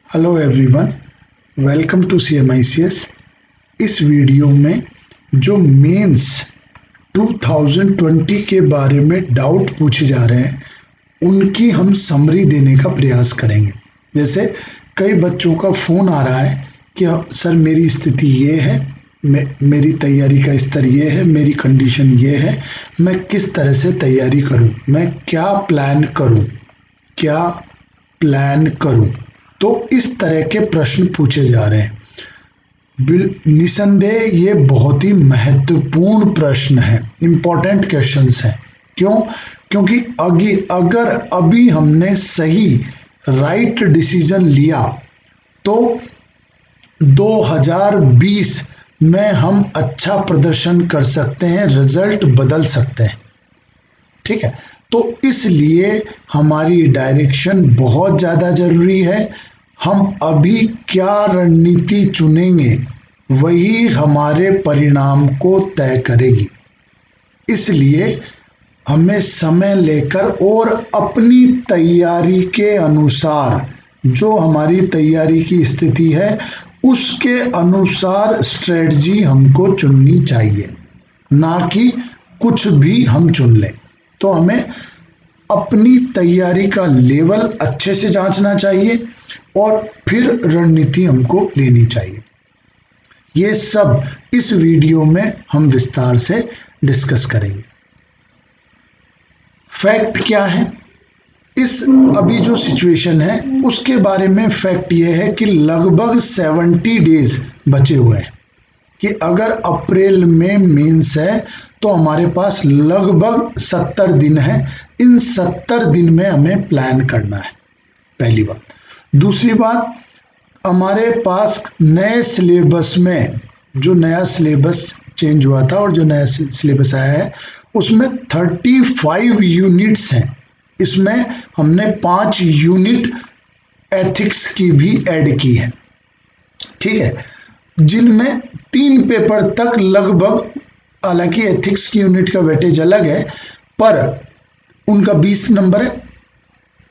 Hello everyone, welcome to CMICS। इस video में जो मेंस 2020 के बारे में डाउट पूछे जा रहे हैं उनकी हम समरी देने का प्रयास करेंगे। जैसे कई बच्चों का फ़ोन आ रहा है कि सर मेरी स्थिति ये है, मेरी तैयारी का स्तर ये है, मेरी कंडीशन ये है, मैं किस तरह से तैयारी करूं, मैं क्या प्लान करूं। तो इस तरह के प्रश्न पूछे जा रहे हैं। निसंदेह ये बहुत ही महत्वपूर्ण प्रश्न है, इंपॉर्टेंट क्वेश्चंस हैं। क्यों? क्योंकि अगर अभी हमने सही राइट डिसीजन लिया तो 2020 में हम अच्छा प्रदर्शन कर सकते हैं, रिजल्ट बदल सकते हैं। ठीक है, तो इसलिए हमारी डायरेक्शन बहुत ज़्यादा ज़रूरी है। हम अभी क्या रणनीति चुनेंगे वही हमारे परिणाम को तय करेगी। इसलिए हमें समय लेकर और अपनी तैयारी के अनुसार, जो हमारी तैयारी की स्थिति है उसके अनुसार स्ट्रेटजी हमको चुननी चाहिए, ना कि कुछ भी हम चुन लें। तो हमें अपनी तैयारी का लेवल अच्छे से जांचना चाहिए और फिर रणनीति हमको लेनी चाहिए। ये सब इस वीडियो में हम विस्तार से डिस्कस करेंगे। फैक्ट क्या है, इस अभी जो सिचुएशन है उसके बारे में फैक्ट ये है कि लगभग 70 डेज बचे हुए हैं। कि अगर अप्रैल में मेंस है तो हमारे पास लगभग 70 दिन है। इन 70 दिन में हमें प्लान करना है, पहली बात। दूसरी बात, हमारे पास नए सिलेबस में, जो नया सिलेबस चेंज हुआ था और जो नया सिलेबस आया है उसमें 35 यूनिट्स हैं। इसमें हमने 5 यूनिट एथिक्स की भी ऐड की है। ठीक है, जिनमें 3 पेपर तक लगभग, हालांकि एथिक्स की यूनिट का वेटेज अलग है पर उनका 20 नंबर है,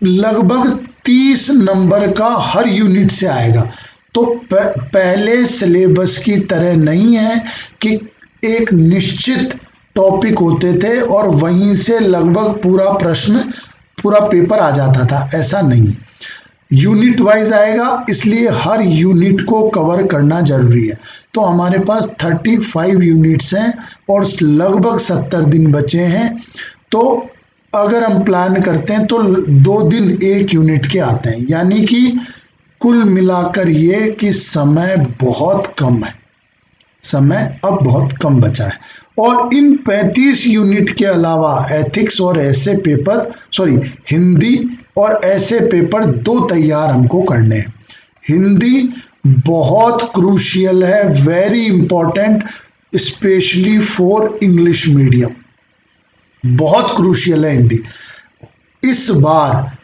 लगभग 30 नंबर का हर यूनिट से आएगा। तो पहले सिलेबस की तरह नहीं है कि एक निश्चित टॉपिक होते थे और वहीं से लगभग पूरा पेपर आ जाता था, ऐसा नहीं। यूनिट वाइज आएगा, इसलिए हर यूनिट को कवर करना जरूरी है। तो हमारे पास 35 यूनिट्स हैं और लगभग 70 दिन बचे हैं। तो अगर हम प्लान करते हैं तो 2 दिन एक यूनिट के आते हैं, यानी कि कुल मिलाकर ये कि समय बहुत कम है, समय अब बहुत कम बचा है। और इन 35 यूनिट के अलावा एथिक्स और ऐसे पेपर, हिंदी और ऐसे पेपर 2 तैयार हमको करने हैं। हिंदी बहुत क्रूशियल है, very important, specially for English medium, बहुत क्रूशियल है हिंदी। इस बार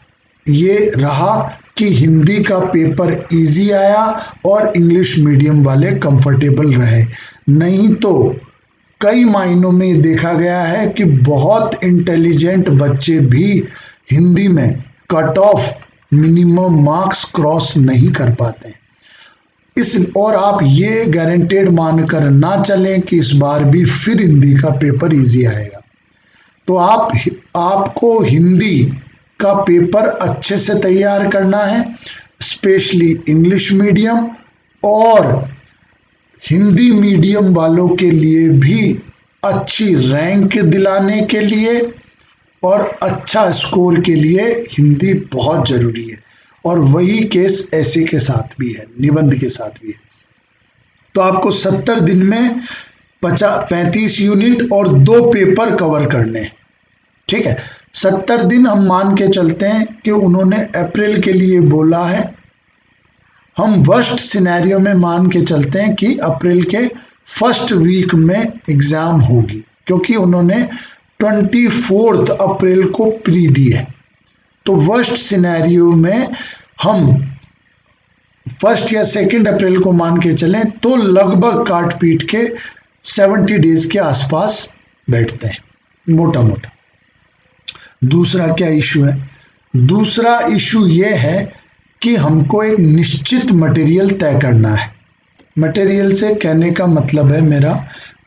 ये रहा कि हिंदी का पेपर इजी आया और इंग्लिश मीडियम वाले कंफर्टेबल रहे। नहीं तो कई मायनों में देखा गया है कि बहुत इंटेलिजेंट बच्चे भी हिंदी में cut off minimum marks cross नहीं कर पाते। और आप ये गारंटेड मानकर ना चलें कि इस बार भी फिर हिंदी का पेपर इजी आएगा। तो आपको हिंदी का पेपर अच्छे से तैयार करना है, स्पेशली इंग्लिश मीडियम और हिंदी मीडियम वालों के लिए भी अच्छी रैंक दिलाने के लिए और अच्छा स्कोर के लिए हिंदी बहुत जरूरी है। और वही केस ऐसे के साथ भी है, निबंध के साथ भी है। तो आपको 70 दिन में 35 यूनिट और 2 पेपर कवर करने हैं। ठीक है, 70 दिन हम मान के चलते हैं कि उन्होंने अप्रैल के लिए बोला है। हम वर्स्ट सिनेरियो में मान के चलते हैं कि अप्रैल के फर्स्ट वीक में एग्जाम होगी, क्योंकि उन्होंने 24 अप्रैल को प्री दी है। तो वर्स्ट सिनेरियो में हम 1 या 2 अप्रैल को मान के चलें तो लगभग काट पीट के 70 डेज के आसपास बैठते हैं, मोटा मोटा। दूसरा क्या इशू है? दूसरा इशू ये है कि हमको एक निश्चित मटेरियल तय करना है। मटेरियल से कहने का मतलब है मेरा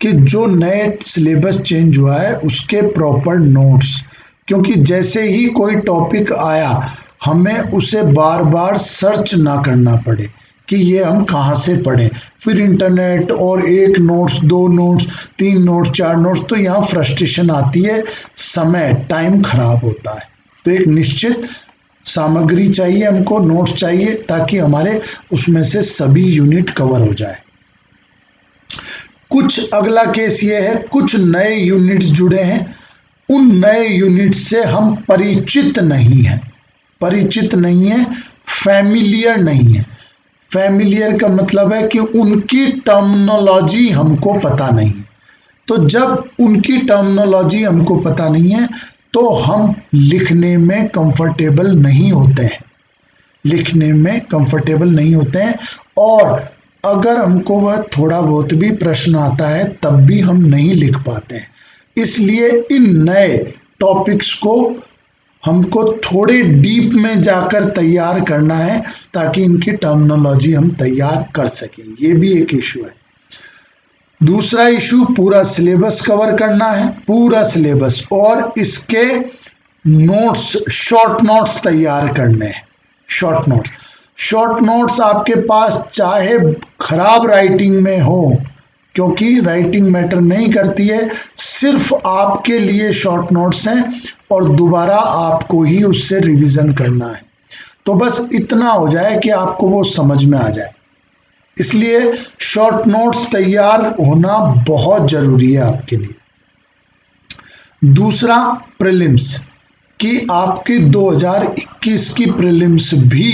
कि जो नए सिलेबस चेंज हुआ है उसके प्रॉपर नोट्स, क्योंकि जैसे ही कोई टॉपिक आया हमें उसे बार बार सर्च ना करना पड़े कि ये हम कहाँ से पढ़ें, फिर इंटरनेट और एक नोट्स, दो नोट्स, तीन नोट्स, चार नोट्स, तो यहाँ फ्रस्ट्रेशन आती है, समय टाइम खराब होता है। तो एक निश्चित सामग्री चाहिए हमको, नोट्स चाहिए, ताकि हमारे उसमें से सभी यूनिट कवर हो जाए। कुछ अगला केस ये है, कुछ नए यूनिट्स जुड़े हैं, उन नए यूनिट से हम परिचित नहीं हैं। परिचित नहीं है, फैमिलियर नहीं है। फैमिलियर का मतलब है कि उनकी टर्मिनोलॉजी हमको पता नहीं है। तो जब उनकी टर्मिनोलॉजी हमको पता नहीं है तो हम लिखने में कंफर्टेबल नहीं होते हैं, लिखने में कंफर्टेबल नहीं होते हैं। और अगर हमको वह थोड़ा बहुत भी प्रश्न आता है तब भी हम नहीं लिख पाते हैं। इसलिए इन नए टॉपिक्स को हमको थोड़े डीप में जाकर तैयार करना है ताकि इनकी टर्मिनोलॉजी हम तैयार कर सकें। ये भी एक इशू है। दूसरा इशू, पूरा सिलेबस कवर करना है, पूरा सिलेबस, और इसके नोट्स, शॉर्ट नोट्स तैयार करने हैं। शॉर्ट नोट्स, शॉर्ट नोट्स आपके पास चाहे खराब राइटिंग में हो, क्योंकि राइटिंग मैटर नहीं करती है, सिर्फ आपके लिए शॉर्ट नोट्स हैं और दोबारा आपको ही उससे रिवीजन करना है। तो बस इतना हो जाए कि आपको वो समझ में आ जाए। इसलिए शॉर्ट नोट्स तैयार होना बहुत जरूरी है आपके लिए। दूसरा, प्रीलिम्स, कि आपकी 2021 की प्रीलिम्स भी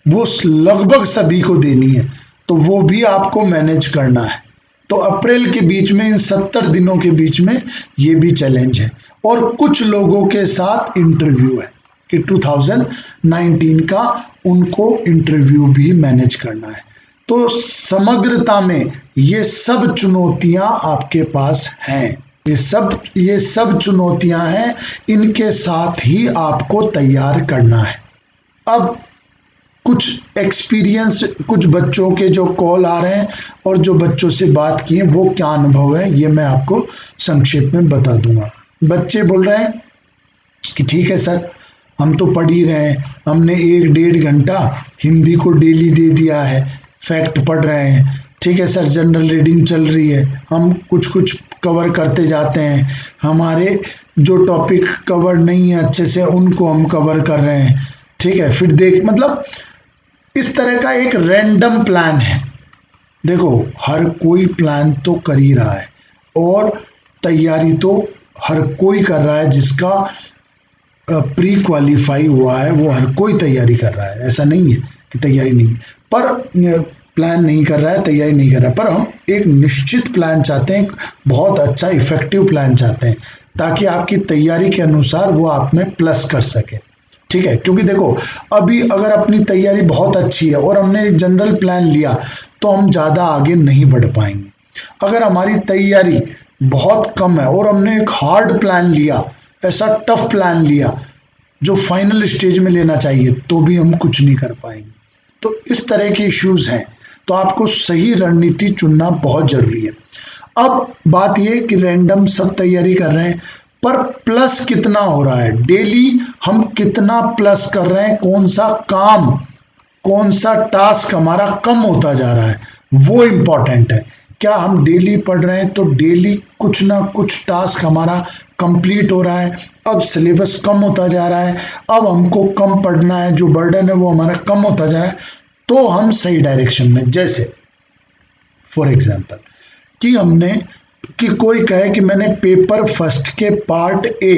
वो लगभग सभी को देनी है, तो वो भी आपको मैनेज करना है। तो अप्रैल के बीच में, इन 70 दिनों के बीच में ये भी चैलेंज है। और कुछ लोगों के साथ इंटरव्यू है कि 2019 का उनको इंटरव्यू भी मैनेज करना है। तो समग्रता में ये सब चुनौतियां आपके पास हैं। ये सब चुनौतियां हैं, इनके साथ ही आपको तैयार करना है। अब कुछ एक्सपीरियंस, कुछ बच्चों के जो कॉल आ रहे हैं और जो बच्चों से बात की है वो क्या अनुभव है, ये मैं आपको संक्षेप में बता दूंगा। बच्चे बोल रहे हैं कि ठीक है सर, हम तो पढ़ ही रहे हैं, हमने 1-1.5 घंटा हिंदी को डेली दे दिया है, फैक्ट पढ़ रहे हैं, ठीक है सर, जनरल रीडिंग चल रही है, हम कुछ कुछ कवर करते जाते हैं, हमारे जो टॉपिक कवर नहीं है अच्छे से उनको हम कवर कर रहे हैं, ठीक है, फिर देख, मतलब इस तरह का एक रैंडम प्लान है। देखो, हर कोई प्लान तो कर ही रहा है और तैयारी तो हर कोई कर रहा है, जिसका प्री क्वालिफाई हुआ है वो हर कोई तैयारी कर रहा है। ऐसा नहीं है कि तैयारी नहीं है, पर प्लान नहीं कर रहा है, तैयारी नहीं कर रहा है, पर हम एक निश्चित प्लान चाहते हैं, बहुत अच्छा इफेक्टिव प्लान चाहते हैं, ताकि आपकी तैयारी के अनुसार वो आप में प्लस कर सके। ठीक है, क्योंकि देखो, अभी अगर अपनी तैयारी बहुत अच्छी है और हमने एक जनरल प्लान लिया तो हम ज़्यादा आगे नहीं बढ़ पाएंगे। अगर हमारी तैयारी बहुत कम है और हमने एक हार्ड प्लान लिया, ऐसा टफ प्लान लिया जो फाइनल स्टेज में लेना चाहिए, तो भी हम कुछ नहीं कर पाएंगे। तो इस तरह के इश्यूज हैं, तो आपको सही रणनीति चुनना बहुत जरूरी है। अब बात यह कि रैंडम सब तैयारी कर रहे हैं, पर प्लस कितना हो रहा है, डेली हम कितना प्लस कर रहे हैं, कौन सा काम, कौन सा टास्क हमारा कम होता जा रहा है, वो इम्पोर्टेंट है। क्या हम डेली पढ़ रहे हैं तो डेली कुछ ना कुछ टास्क हमारा कंप्लीट हो रहा है, अब सिलेबस कम होता जा रहा है, अब हमको कम पढ़ना है, जो बर्डन है वो हमारा कम होता जा रहा है, तो हम सही डायरेक्शन में। जैसे फॉर एग्जांपल कि कोई कहे कि मैंने पेपर फर्स्ट के पार्ट ए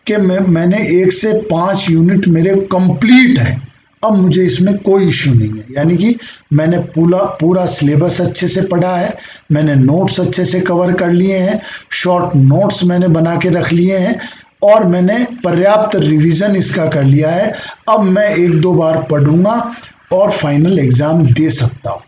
के मैंने 1 से 5 यूनिट मेरे कंप्लीट है, अब मुझे इसमें कोई इश्यू नहीं है, यानी कि मैंने पूरा सिलेबस अच्छे से पढ़ा है, मैंने नोट्स अच्छे से कवर कर लिए हैं, शॉर्ट नोट्स मैंने बना के रख लिए हैं, और मैंने पर्याप्त रिवीजन इसका कर लिया है। अब मैं 1-2 बार पढ़ूंगा और फाइनल एग्जाम दे सकता हूँ।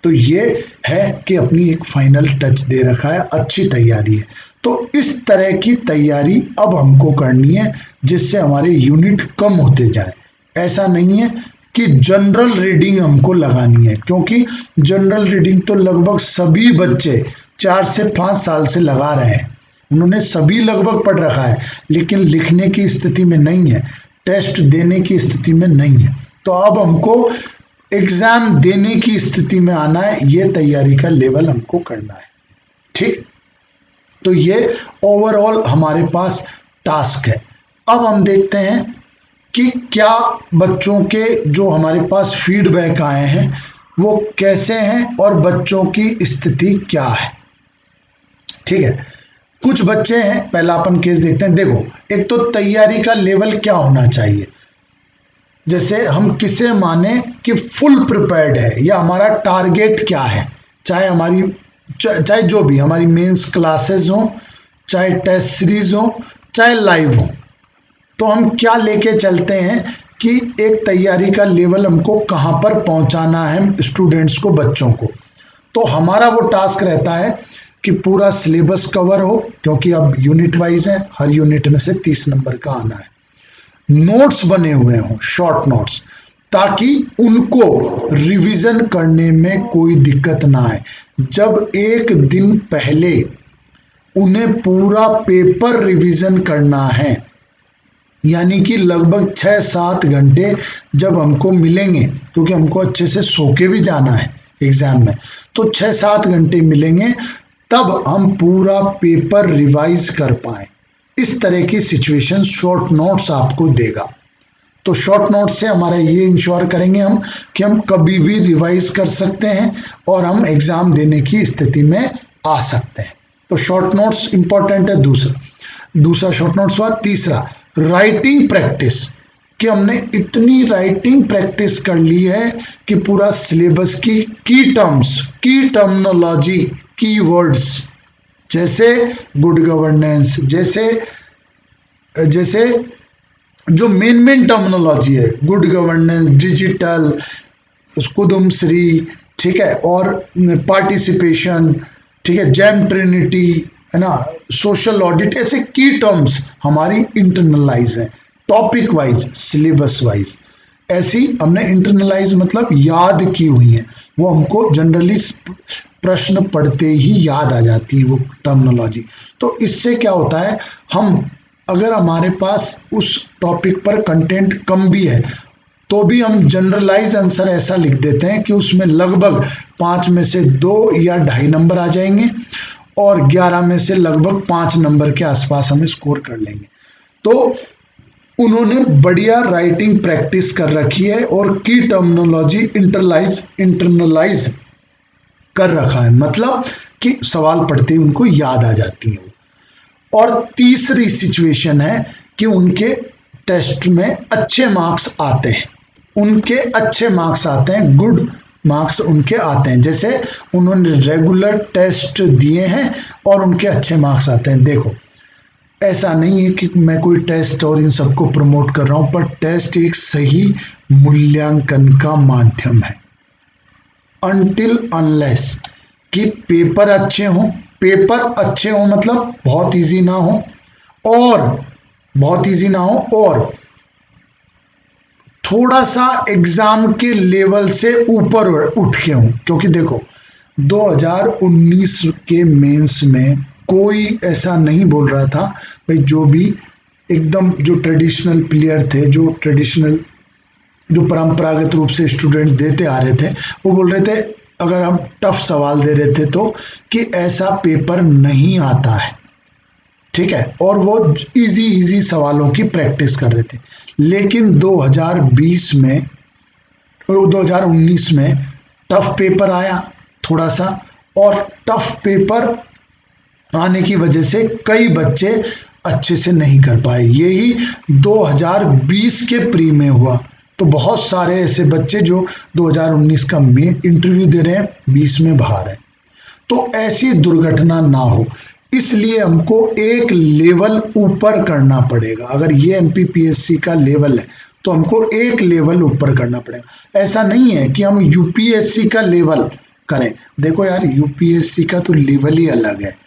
तो ये है कि अपनी एक फाइनल टच दे रखा है, अच्छी तैयारी है। तो इस तरह की तैयारी अब हमको करनी है जिससे हमारे यूनिट कम होते जाए। ऐसा नहीं है कि जनरल रीडिंग हमको लगानी है, क्योंकि जनरल रीडिंग तो लगभग सभी बच्चे 4 से 5 साल से लगा रहे हैं, उन्होंने सभी लगभग पढ़ रखा है, लेकिन लिखने की स्थिति में नहीं है, टेस्ट देने की स्थिति में नहीं है। तो अब हमको एग्जाम देने की स्थिति में आना है, ये तैयारी का लेवल हमको करना है। ठीक, तो ये ओवरऑल हमारे पास टास्क है। अब हम देखते हैं कि क्या बच्चों के जो हमारे पास फीडबैक आए हैं वो कैसे हैं और बच्चों की स्थिति क्या है। ठीक है, कुछ बच्चे हैं, पहला अपन केस देखते हैं। देखो, एक तो तैयारी का लेवल क्या होना चाहिए, जैसे हम किसे माने कि फुल प्रिपेयर्ड है या हमारा टारगेट क्या है, चाहे जो भी हमारी मेंस क्लासेस हो, चाहे टेस्ट सीरीज हो, चाहे लाइव हो, तो हम क्या लेके चलते हैं कि एक तैयारी का लेवल हमको कहाँ पर पहुंचाना है स्टूडेंट्स को, बच्चों को। तो हमारा वो टास्क रहता है कि पूरा सिलेबस कवर हो, क्योंकि अब यूनिट वाइज है, हर यूनिट में से 30 नंबर का आना है। नोट्स बने हुए हों, शॉर्ट नोट्स, ताकि उनको रिवीजन करने में कोई दिक्कत ना आए। जब एक दिन पहले उन्हें पूरा पेपर रिवीजन करना है, यानी कि लगभग 6-7 घंटे जब हमको मिलेंगे, क्योंकि हमको अच्छे से सो के भी जाना है एग्जाम में, तो 6-7 घंटे मिलेंगे, तब हम पूरा पेपर रिवाइज कर पाए। इस तरह की सिचुएशन शॉर्ट नोट्स आपको देगा। तो शॉर्ट नोट से हमारा ये इंश्योर करेंगे हम कि हम कभी भी रिवाइज कर सकते हैं और हम एग्जाम देने की स्थिति में आ सकते हैं। तो शॉर्ट नोट्स इंपॉर्टेंट है। दूसरा शॉर्ट नोट्स हुआ। तीसरा, राइटिंग प्रैक्टिस, कि हमने इतनी राइटिंग प्रैक्टिस कर ली है कि पूरा सिलेबस की टर्म्स, की टर्मिनोलॉजी, की वर्ड्स, जैसे गुड गवर्नेंस, जैसे जो मेन टर्मिनोलॉजी है, गुड गवर्नेंस, डिजिटल, कुदुमश्री, ठीक है, और पार्टिसिपेशन, ठीक है, जैम ट्रिनिटी, है ना, सोशल ऑडिट, ऐसे की टर्म्स हमारी इंटरनलाइज है, टॉपिक वाइज, सिलेबस वाइज। ऐसी हमने इंटरनलाइज मतलब याद की हुई है, वो हमको जनरली प्रश्न पढ़ते ही याद आ जाती है वो टर्मिनोलॉजी। तो इससे क्या होता है, हम अगर हमारे पास उस टॉपिक पर कंटेंट कम भी है तो भी हम जनरलाइज आंसर ऐसा लिख देते हैं कि उसमें लगभग 5 में से 2 या 2.5 नंबर आ जाएंगे और 11 में से लगभग 5 नंबर के आसपास हम स्कोर कर लेंगे। तो उन्होंने बढ़िया राइटिंग प्रैक्टिस कर रखी है और की टर्मिनोलॉजी इंटरनलाइज कर रखा है, मतलब कि सवाल पढ़ते ही उनको याद आ जाती है। और तीसरी सिचुएशन है कि उनके टेस्ट में अच्छे मार्क्स आते हैं, उनके अच्छे मार्क्स आते हैं, गुड मार्क्स उनके आते हैं, जैसे उन्होंने रेगुलर टेस्ट दिए हैं और उनके अच्छे मार्क्स आते हैं। देखो, ऐसा नहीं है कि मैं कोई टेस्ट और इन सबको प्रमोट कर रहा हूं, पर टेस्ट एक सही मूल्यांकन का माध्यम है, अनटिल अनलेस कि पेपर अच्छे हों। पेपर अच्छे हों मतलब बहुत इजी ना हो, और थोड़ा सा एग्जाम के लेवल से ऊपर उठ के हों। क्योंकि देखो, 2019 के मेंस में कोई ऐसा नहीं बोल रहा था भाई, जो भी एकदम जो ट्रेडिशनल प्लेयर थे, जो परंपरागत रूप से स्टूडेंट्स देते आ रहे थे, वो बोल रहे थे अगर हम टफ सवाल दे रहे थे तो कि ऐसा पेपर नहीं आता है, ठीक है, और वो इजी सवालों की प्रैक्टिस कर रहे थे। लेकिन 2019 में टफ पेपर आया थोड़ा सा, और टफ पेपर आने की वजह से कई बच्चे अच्छे से नहीं कर पाए। यही 2020 के प्री में हुआ। तो बहुत सारे ऐसे बच्चे जो 2019 का मेन इंटरव्यू दे रहे हैं, 20 में बाहर है। तो ऐसी दुर्घटना ना हो, इसलिए हमको एक लेवल ऊपर करना पड़ेगा। अगर ये एमपीपीएससी का लेवल है तो हमको एक लेवल ऊपर करना पड़ेगा। ऐसा नहीं है कि हम यूपीएससी का लेवल करें। देखो यार, यूपीएससी का तो लेवल ही अलग है,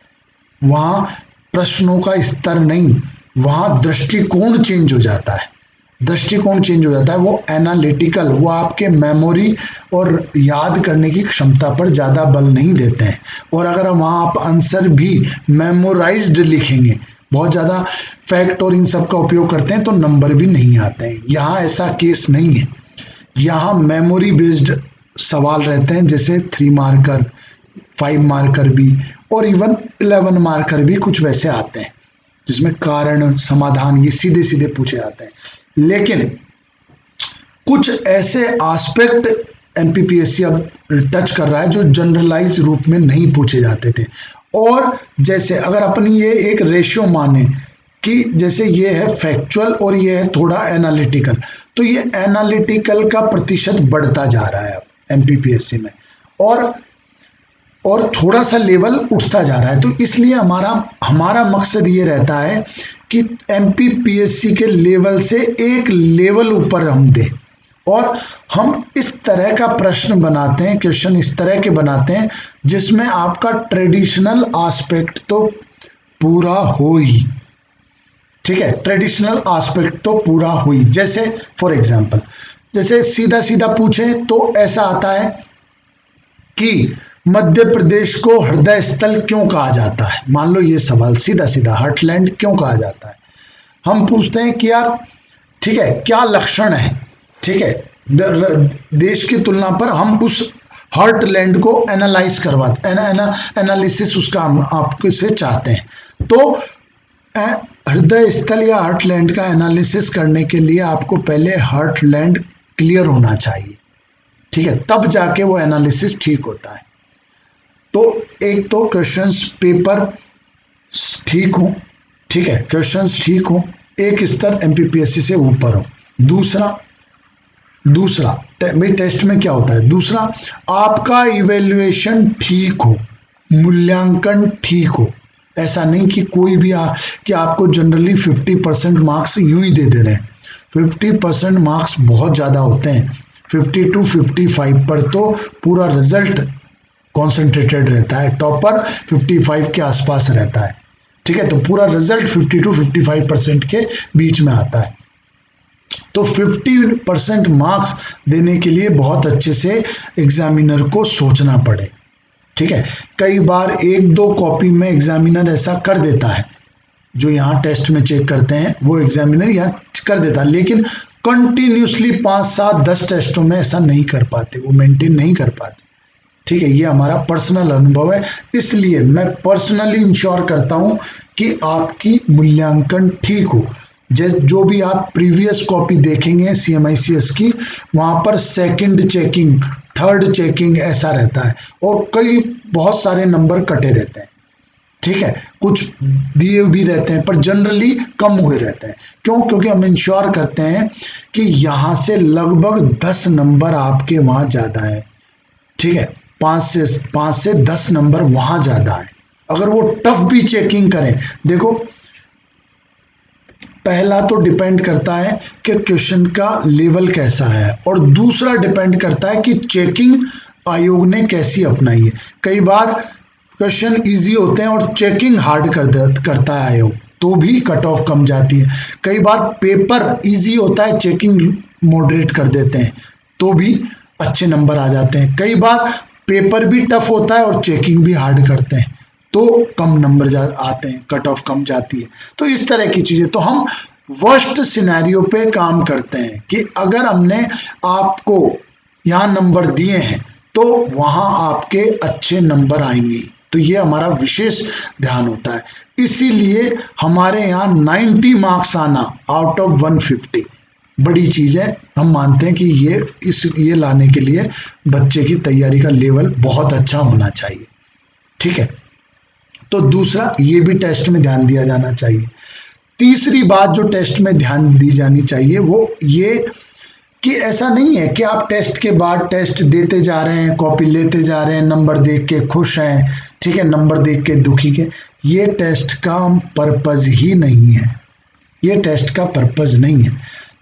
वहाँ प्रश्नों का स्तर नहीं, वहाँ दृष्टिकोण चेंज हो जाता है। दृष्टिकोण चेंज हो जाता है। वो एनालिटिकल, वो आपके मेमोरी और याद करने की क्षमता पर ज़्यादा बल नहीं देते हैं। और अगर वहाँ आप आंसर भी मेमोराइज्ड लिखेंगे, बहुत ज़्यादा फैक्ट और इन सब का उपयोग करते हैं, तो नंबर भी नहीं आते हैं। यहाँ ऐसा केस नहीं है। यहाँ मेमोरी बेस्ड सवाल रहते हैं, जैसे 3 मार्कर, 5 मार्कर भी, और इवन 11 मार्कर भी कुछ वैसे आते हैं, जिसमें कारण समाधान ये सीधे सीधे पूछे जाते हैं। लेकिन कुछ ऐसे एस्पेक्ट एमपीपीएससी अब टच कर रहा है जो जनरलाइज रूप में नहीं पूछे जाते थे। और जैसे अगर अपनी ये एक रेशियो माने कि जैसे ये है फैक्चुअल और ये है थोड़ा एनालिटिकल, तो ये एनालिटिकल का प्रतिशत बढ़ता जा रहा है अब एमपीपीएससी में, और थोड़ा सा लेवल उठता जा रहा है। तो इसलिए हमारा मकसद ये रहता है कि एमपीपीएससी के लेवल से एक लेवल ऊपर हम दें, और हम इस तरह का प्रश्न बनाते हैं, क्वेश्चन इस तरह के बनाते हैं जिसमें आपका ट्रेडिशनल एस्पेक्ट तो पूरा हो ही, ठीक है, ट्रेडिशनल एस्पेक्ट तो पूरा हो ही। जैसे फॉर एग्जांपल, जैसे सीधा सीधा पूछे तो ऐसा आता है कि मध्य प्रदेश को हृदय स्थल क्यों कहा जाता है। मान लो ये सवाल सीधा सीधा, हार्टलैंड क्यों कहा जाता है। हम पूछते हैं कि यार ठीक है, क्या लक्षण है, ठीक है, देश की तुलना पर हम उस हार्टलैंड को एनालाइज करवाते, एनालिसिस उसका हम आपके से चाहते हैं। तो हृदय स्थल या हार्टलैंड का एनालिसिस करने के लिए आपको पहले हार्टलैंड क्लियर होना चाहिए, ठीक है, तब जाके वो एनालिसिस ठीक होता है। तो एक तो क्वेश्चंस पेपर ठीक हो, ठीक है, क्वेश्चंस ठीक हो, एक स्तर एमपीपीएससी से ऊपर हो। दूसरा भाई टेस्ट में क्या होता है, दूसरा आपका इवेल्युएशन ठीक हो, मूल्यांकन ठीक हो। ऐसा नहीं कि कोई भी कि आपको जनरली 50% मार्क्स यूं ही दे रहे हैं। 50% मार्क्स बहुत ज़्यादा होते हैं। 50 to 55 पर तो पूरा रिजल्ट कॉन्सेंट्रेटेड रहता है, टॉपर 55 के आसपास रहता है, ठीक है, तो पूरा रिजल्ट 50 to 55% के बीच में आता है। तो 50% मार्क्स देने के लिए बहुत अच्छे से एग्जामिनर को सोचना पड़े, ठीक है। कई बार एक दो कॉपी में एग्जामिनर ऐसा कर देता है, जो यहाँ टेस्ट में चेक करते हैं वो एग्जामिनर यहाँ कर देता है, लेकिन कंटिन्यूसली 5, 7, 10 टेस्टों में ऐसा नहीं कर पाते, वो मेंटेन नहीं कर पाते, ठीक है। ये हमारा पर्सनल अनुभव है, इसलिए मैं पर्सनली इंश्योर करता हूं कि आपकी मूल्यांकन ठीक हो। जो भी आप प्रीवियस कॉपी देखेंगे CMICS की, वहां पर सेकंड चेकिंग, थर्ड चेकिंग ऐसा रहता है, और बहुत सारे नंबर कटे रहते हैं, ठीक है, कुछ दिए भी रहते हैं पर जनरली कम हुए रहते हैं। क्यों? क्योंकि हम इंश्योर करते हैं कि यहाँ से लगभग 10 नंबर आपके वहाँ ज़्यादा है, ठीक है, 5 से 10 नंबर वहाँ ज़्यादा है। अगर वो टफ भी चेकिंग करें, देखो पहला तो डिपेंड करता है कि क्वेश्चन का लेवल कैसा है, और दूसरा डिपेंड करता है कि चेकिंग आयोग ने कैसी अपनाई है। कई बार क्वेश्चन इजी होते हैं और चेकिंग हार्ड करता है आयोग, तो भी कट ऑफ कम जाती है। कई बार पेपर इजी होता है, चेकिंग मॉडरेट कर देते हैं, तो भी अच्छे नंबर आ जाते हैं। कई बार पेपर भी टफ होता है और चेकिंग भी हार्ड करते हैं, तो कम नंबर आते हैं, कट ऑफ कम जाती है। तो इस तरह की चीजें, तो हम वर्स्ट सिनेरियो पे काम करते हैं कि अगर हमने आपको यहाँ नंबर दिए हैं तो वहाँ आपके अच्छे नंबर आएंगे, तो ये हमारा विशेष ध्यान होता है। इसीलिए हमारे यहाँ 90 मार्क्स आना आउट ऑफ 150 बड़ी चीज़ है। हम मानते हैं कि ये लाने के लिए बच्चे की तैयारी का लेवल बहुत अच्छा होना चाहिए, ठीक है। तो दूसरा, ये भी टेस्ट में ध्यान दिया जाना चाहिए। तीसरी बात जो टेस्ट में ध्यान दी जानी चाहिए वो ये कि ऐसा नहीं है कि आप टेस्ट के बाद टेस्ट देते जा रहे हैं, कॉपी लेते जा रहे हैं, नंबर देख के खुश हैं, ठीक है, नंबर देख के दुखी के। ये टेस्ट का पर्पज ही नहीं है, ये टेस्ट का पर्पज नहीं है।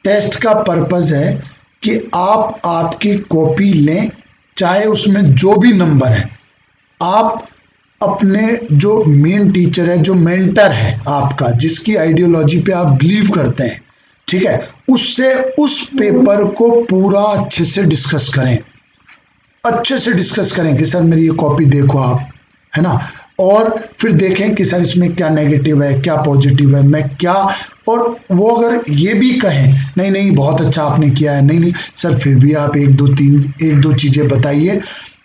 टेस्ट का पर्पज है कि आप आपकी कॉपी लें, चाहे उसमें जो भी नंबर है, आप अपने जो मेन टीचर है, जो मेंटर है आपका, जिसकी आइडियोलॉजी पे आप बिलीव करते हैं, ठीक है, उससे उस पेपर को पूरा अच्छे से डिस्कस करें, अच्छे से डिस्कस करें कि सर मेरी ये कॉपी देखो आप, है ना, और फिर देखें कि सर इसमें क्या नेगेटिव है, क्या पॉजिटिव है, मैं क्या, और वो अगर ये भी कहें नहीं नहीं बहुत अच्छा आपने किया है, नहीं नहीं सर फिर भी आप एक दो चीजें बताइए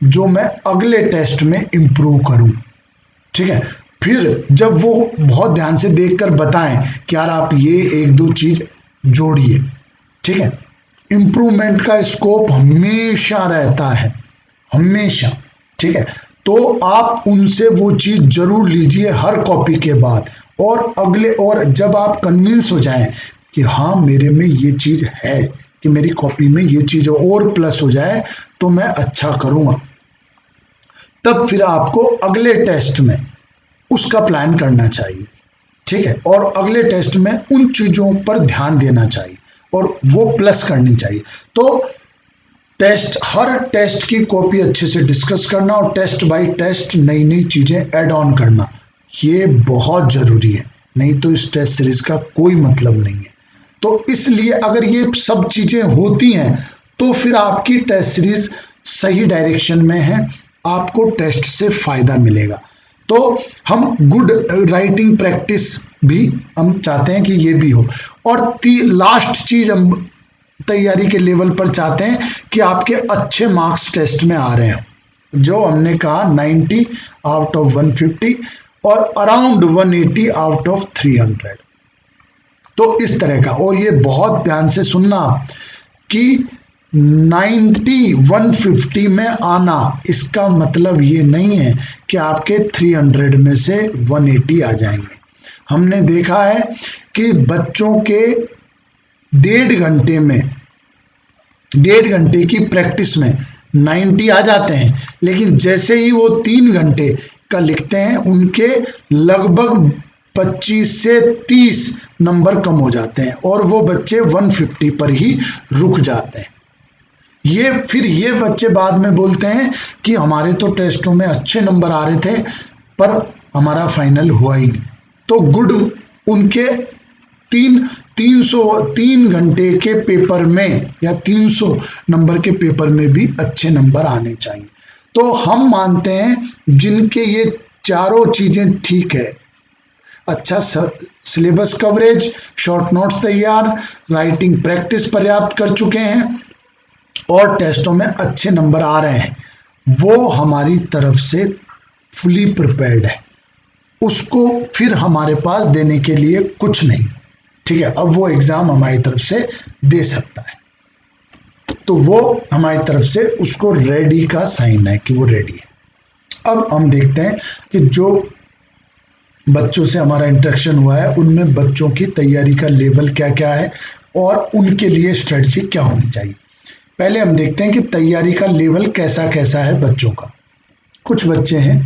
जो मैं अगले टेस्ट में इम्प्रूव करूं। ठीक है, फिर जब वो बहुत ध्यान से देखकर बताएं कि यार आप ये एक दो चीज जोड़िए, ठीक है, इम्प्रूवमेंट का स्कोप हमेशा रहता है, हमेशा। ठीक है, तो आप उनसे वो चीज जरूर लीजिए हर कॉपी के बाद, और अगले, और जब आप कन्विंस हो जाएं कि हाँ मेरे में ये चीज है, कि मेरी कॉपी में ये चीज और प्लस हो जाए तो मैं अच्छा करूंगा, तब फिर आपको अगले टेस्ट में उसका प्लान करना चाहिए। ठीक है, और अगले टेस्ट में उन चीजों पर ध्यान देना चाहिए और वो प्लस करनी चाहिए। तो हर टेस्ट की कॉपी अच्छे से डिस्कस करना और टेस्ट बाय टेस्ट नई नई चीजें ऐड ऑन करना, ये बहुत जरूरी है, नहीं तो इस टेस्ट सीरीज का कोई मतलब नहीं है। तो इसलिए अगर ये सब चीजें होती हैं तो फिर आपकी टेस्ट सीरीज सही डायरेक्शन में है, आपको टेस्ट से फायदा मिलेगा। तो हम गुड राइटिंग प्रैक्टिस भी हम चाहते हैं कि ये भी हो, और लास्ट चीज हम तैयारी के लेवल पर चाहते हैं कि आपके अच्छे मार्क्स टेस्ट में आ रहे हैं, जो हमने कहा 90 आउट ऑफ 150 और अराउंड 180 आउट ऑफ 300। तो इस तरह का, और ये बहुत ध्यान से सुनना कि 90 150 में आना इसका मतलब ये नहीं है कि आपके 300 में से 180 आ जाएंगे। हमने देखा है कि बच्चों के 1.5 घंटे में, 1.5 घंटे की प्रैक्टिस में 90 आ जाते हैं, लेकिन जैसे ही वो 3 घंटे का लिखते हैं उनके लगभग 25 से 30 नंबर कम हो जाते हैं और वो बच्चे 150 पर ही रुक जाते हैं। ये बच्चे बाद में बोलते हैं कि हमारे तो टेस्टों में अच्छे नंबर आ रहे थे पर हमारा फाइनल हुआ ही नहीं। तो गुड, उनके 3 घंटे के पेपर में या 300 नंबर के पेपर में भी अच्छे नंबर आने चाहिए। तो हम मानते हैं जिनके ये चारों चीजें ठीक है, अच्छा सिलेबस कवरेज, शॉर्ट नोट्स तैयार, राइटिंग प्रैक्टिस पर्याप्त कर चुके हैं और टेस्टों में अच्छे नंबर आ रहे हैं, वो हमारी तरफ से फुली प्रिपेयर्ड है, उसको फिर हमारे पास देने के लिए कुछ नहीं। ठीक है, अब वो एग्जाम हमारी तरफ से दे सकता है, तो वो हमारी तरफ से उसको रेडी का साइन है कि वो रेडी है। अब हम देखते हैं कि जो बच्चों से हमारा इंटरेक्शन हुआ है उनमें बच्चों की तैयारी का लेवल क्या क्या है और उनके लिए स्ट्रेटजी क्या होनी चाहिए। पहले हम देखते हैं कि तैयारी का लेवल कैसा कैसा है बच्चों का। कुछ बच्चे हैं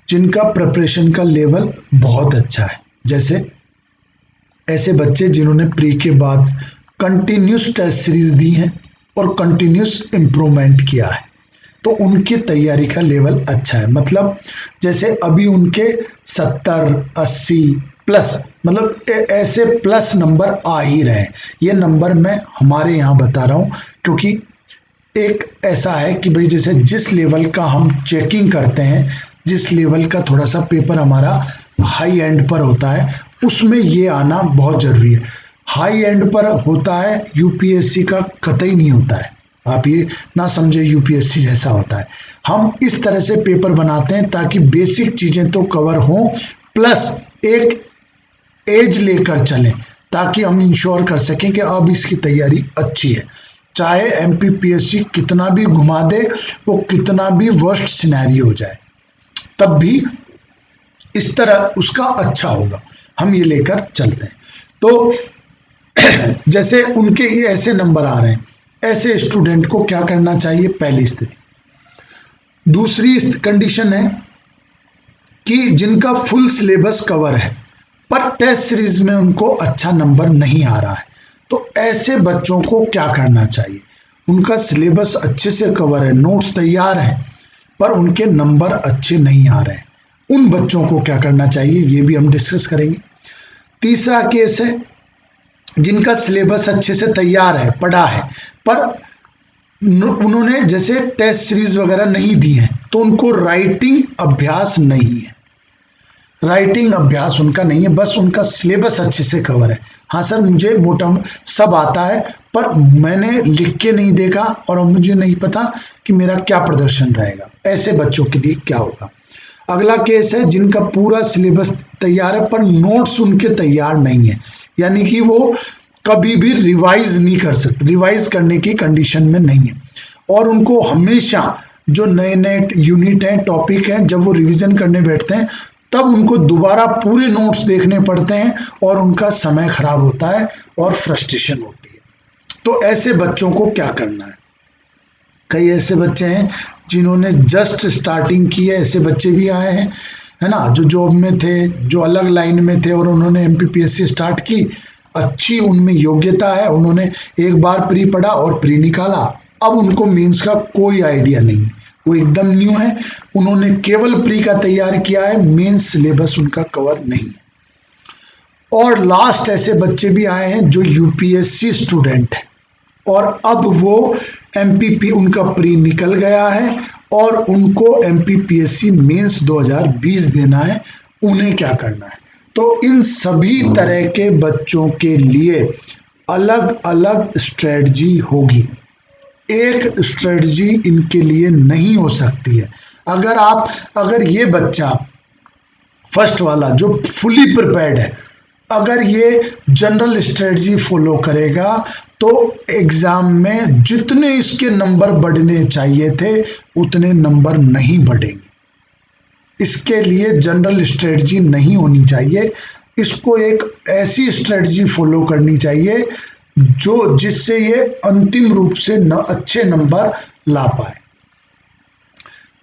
जिनका प्रिपरेशन का लेवल बहुत अच्छा है, जैसे ऐसे बच्चे जिन्होंने प्री के बाद कंटिन्यूस टेस्ट सीरीज दी है और कंटिन्यूस इम्प्रूवमेंट किया है, तो उनकी तैयारी का लेवल अच्छा है। मतलब जैसे अभी उनके 70 80 प्लस, मतलब ऐसे प्लस नंबर आ ही रहे हैं। ये नंबर मैं हमारे यहाँ बता रहा हूँ क्योंकि एक ऐसा है कि भाई जैसे जिस लेवल का हम चेकिंग करते हैं, जिस लेवल का थोड़ा सा पेपर हमारा हाई एंड पर होता है, उसमें ये आना बहुत जरूरी है। हाई एंड पर होता है यूपीएससी का कतई नहीं होता है, आप ये ना समझे यूपीएससी जैसा होता है। हम इस तरह से पेपर बनाते हैं ताकि बेसिक चीजें तो कवर हों, प्लस एक एज लेकर चलें ताकि हम इंश्योर कर सकें कि अब इसकी तैयारी अच्छी है। चाहे एमपीपीएससी कितना भी घुमा दे, वो कितना भी वर्स्ट सिनेरियो हो जाए, तब भी इस तरह उसका अच्छा होगा, हम ये लेकर चलते हैं। तो जैसे उनके ये ऐसे नंबर आ रहे हैं, ऐसे स्टूडेंट को क्या करना चाहिए, पहली स्थिति। दूसरी कंडीशन है कि जिनका फुल सिलेबस कवर है पर टेस्ट सीरीज में उनको अच्छा नंबर नहीं आ रहा है, तो ऐसे बच्चों को क्या करना चाहिए। उनका सिलेबस अच्छे से कवर है, नोट्स तैयार है, पर उनके नंबर अच्छे नहीं आ रहे हैं, उन बच्चों को क्या करना चाहिए ये भी हम डिस्कस करेंगे। तीसरा केस है जिनका सिलेबस अच्छे से तैयार है, पढ़ा है, पर उन्होंने जैसे टेस्ट सीरीज वगैरह नहीं दी है, तो उनको राइटिंग अभ्यास नहीं है, राइटिंग अभ्यास उनका नहीं है, बस उनका सिलेबस अच्छे से कवर है। हाँ सर, मुझे मोटा सब आता है, पर मैंने लिख के नहीं देखा और अब मुझे नहीं पता कि मेरा क्या प्रदर्शन रहेगा। ऐसे बच्चों के लिए क्या होगा। अगला केस है जिनका पूरा सिलेबस तैयार है, पर नोट्स उनके तैयार नहीं है, यानी कि वो कभी भी रिवाइज नहीं कर सकते, रिवाइज करने की कंडीशन में नहीं है, और उनको हमेशा जो नए नए यूनिट हैं, टॉपिक हैं, जब वो रिवीजन करने बैठते हैं तब उनको दोबारा पूरे नोट्स देखने पड़ते हैं और उनका समय खराब होता है और फ्रस्ट्रेशन होती है। तो ऐसे बच्चों को क्या करना है। कई ऐसे बच्चे हैं जिन्होंने जस्ट स्टार्टिंग की है, ऐसे बच्चे भी आए हैं, है ना, जो जॉब में थे, जो अलग लाइन में थे और उन्होंने एमपीपीएससी स्टार्ट की, अच्छी उनमें योग्यता है, उन्होंने एक बार प्री पढ़ा और प्री निकाला, अब उनको मेंस का कोई आइडिया नहीं है, वो एकदम न्यू है, उन्होंने केवल प्री का तैयार किया है, मेंस सिलेबस उनका कवर नहीं। और लास्ट ऐसे बच्चे भी आए हैं जो यूपीएससी स्टूडेंट है और अब वो एमपीपी उनका प्री निकल गया है और उनको एमपीपीएससी मेंस 2020 देना है, उन्हें क्या करना है। तो इन सभी तरह के बच्चों के लिए अलग अलग स्ट्रेटजी होगी, एक स्ट्रेटजी इनके लिए नहीं हो सकती है। अगर ये बच्चा फर्स्ट वाला जो फुली प्रिपेयर्ड है, अगर ये जनरल स्ट्रेटजी फॉलो करेगा तो एग्जाम में जितने इसके नंबर बढ़ने चाहिए थे उतने नंबर नहीं बढ़ेंगे। इसके लिए जनरल स्ट्रेटजी नहीं होनी चाहिए, इसको एक ऐसी स्ट्रेटजी फॉलो करनी चाहिए जो जिससे ये अंतिम रूप से अच्छे नंबर ला पाए।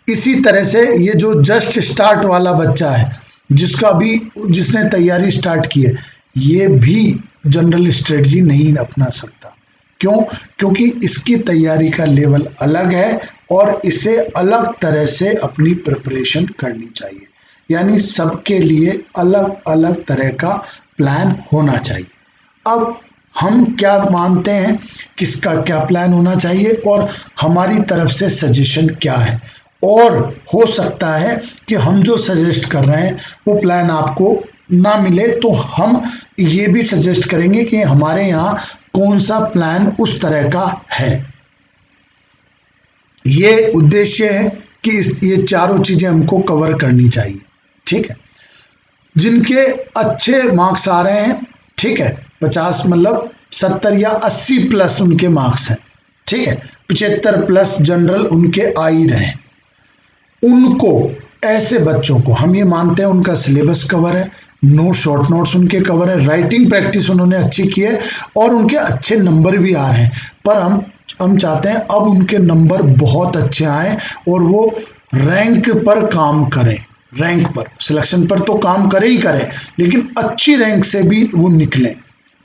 इसी तरह से ये जो जस्ट स्टार्ट वाला बच्चा है, जिसने तैयारी स्टार्ट की है, ये भी जनरल स्ट्रेटजी नहीं अपना सकता। क्यों? क्योंकि इसकी तैयारी का लेवल अलग है और इसे अलग तरह से अपनी प्रिपरेशन करनी चाहिए, यानी सबके लिए अलग अलग तरह का प्लान होना चाहिए। अब हम क्या मानते हैं, किसका क्या प्लान होना चाहिए और हमारी तरफ से सजेशन क्या है, और हो सकता है कि हम जो सजेस्ट कर रहे हैं वो प्लान आपको ना मिले, तो हम ये भी सजेस्ट करेंगे कि हमारे यहाँ कौन सा प्लान उस तरह का है। ये उद्देश्य है कि ये चारों चीजें हमको कवर करनी चाहिए। ठीक है, जिनके अच्छे मार्क्स आ रहे हैं, ठीक है, 50 मतलब 70 या 80 प्लस उनके मार्क्स हैं, ठीक है, 75 प्लस जनरल उनके आ ही रहे, उनको, ऐसे बच्चों को हम ये मानते हैं उनका सिलेबस कवर है, शॉर्ट नोट्स उनके कवर है, राइटिंग प्रैक्टिस उन्होंने अच्छी की है और उनके अच्छे नंबर भी आ रहे हैं, पर हम चाहते हैं अब उनके नंबर बहुत अच्छे आए और वो रैंक पर काम करें, रैंक पर, सिलेक्शन पर तो काम करें ही करें, लेकिन अच्छी रैंक से भी वो निकलें।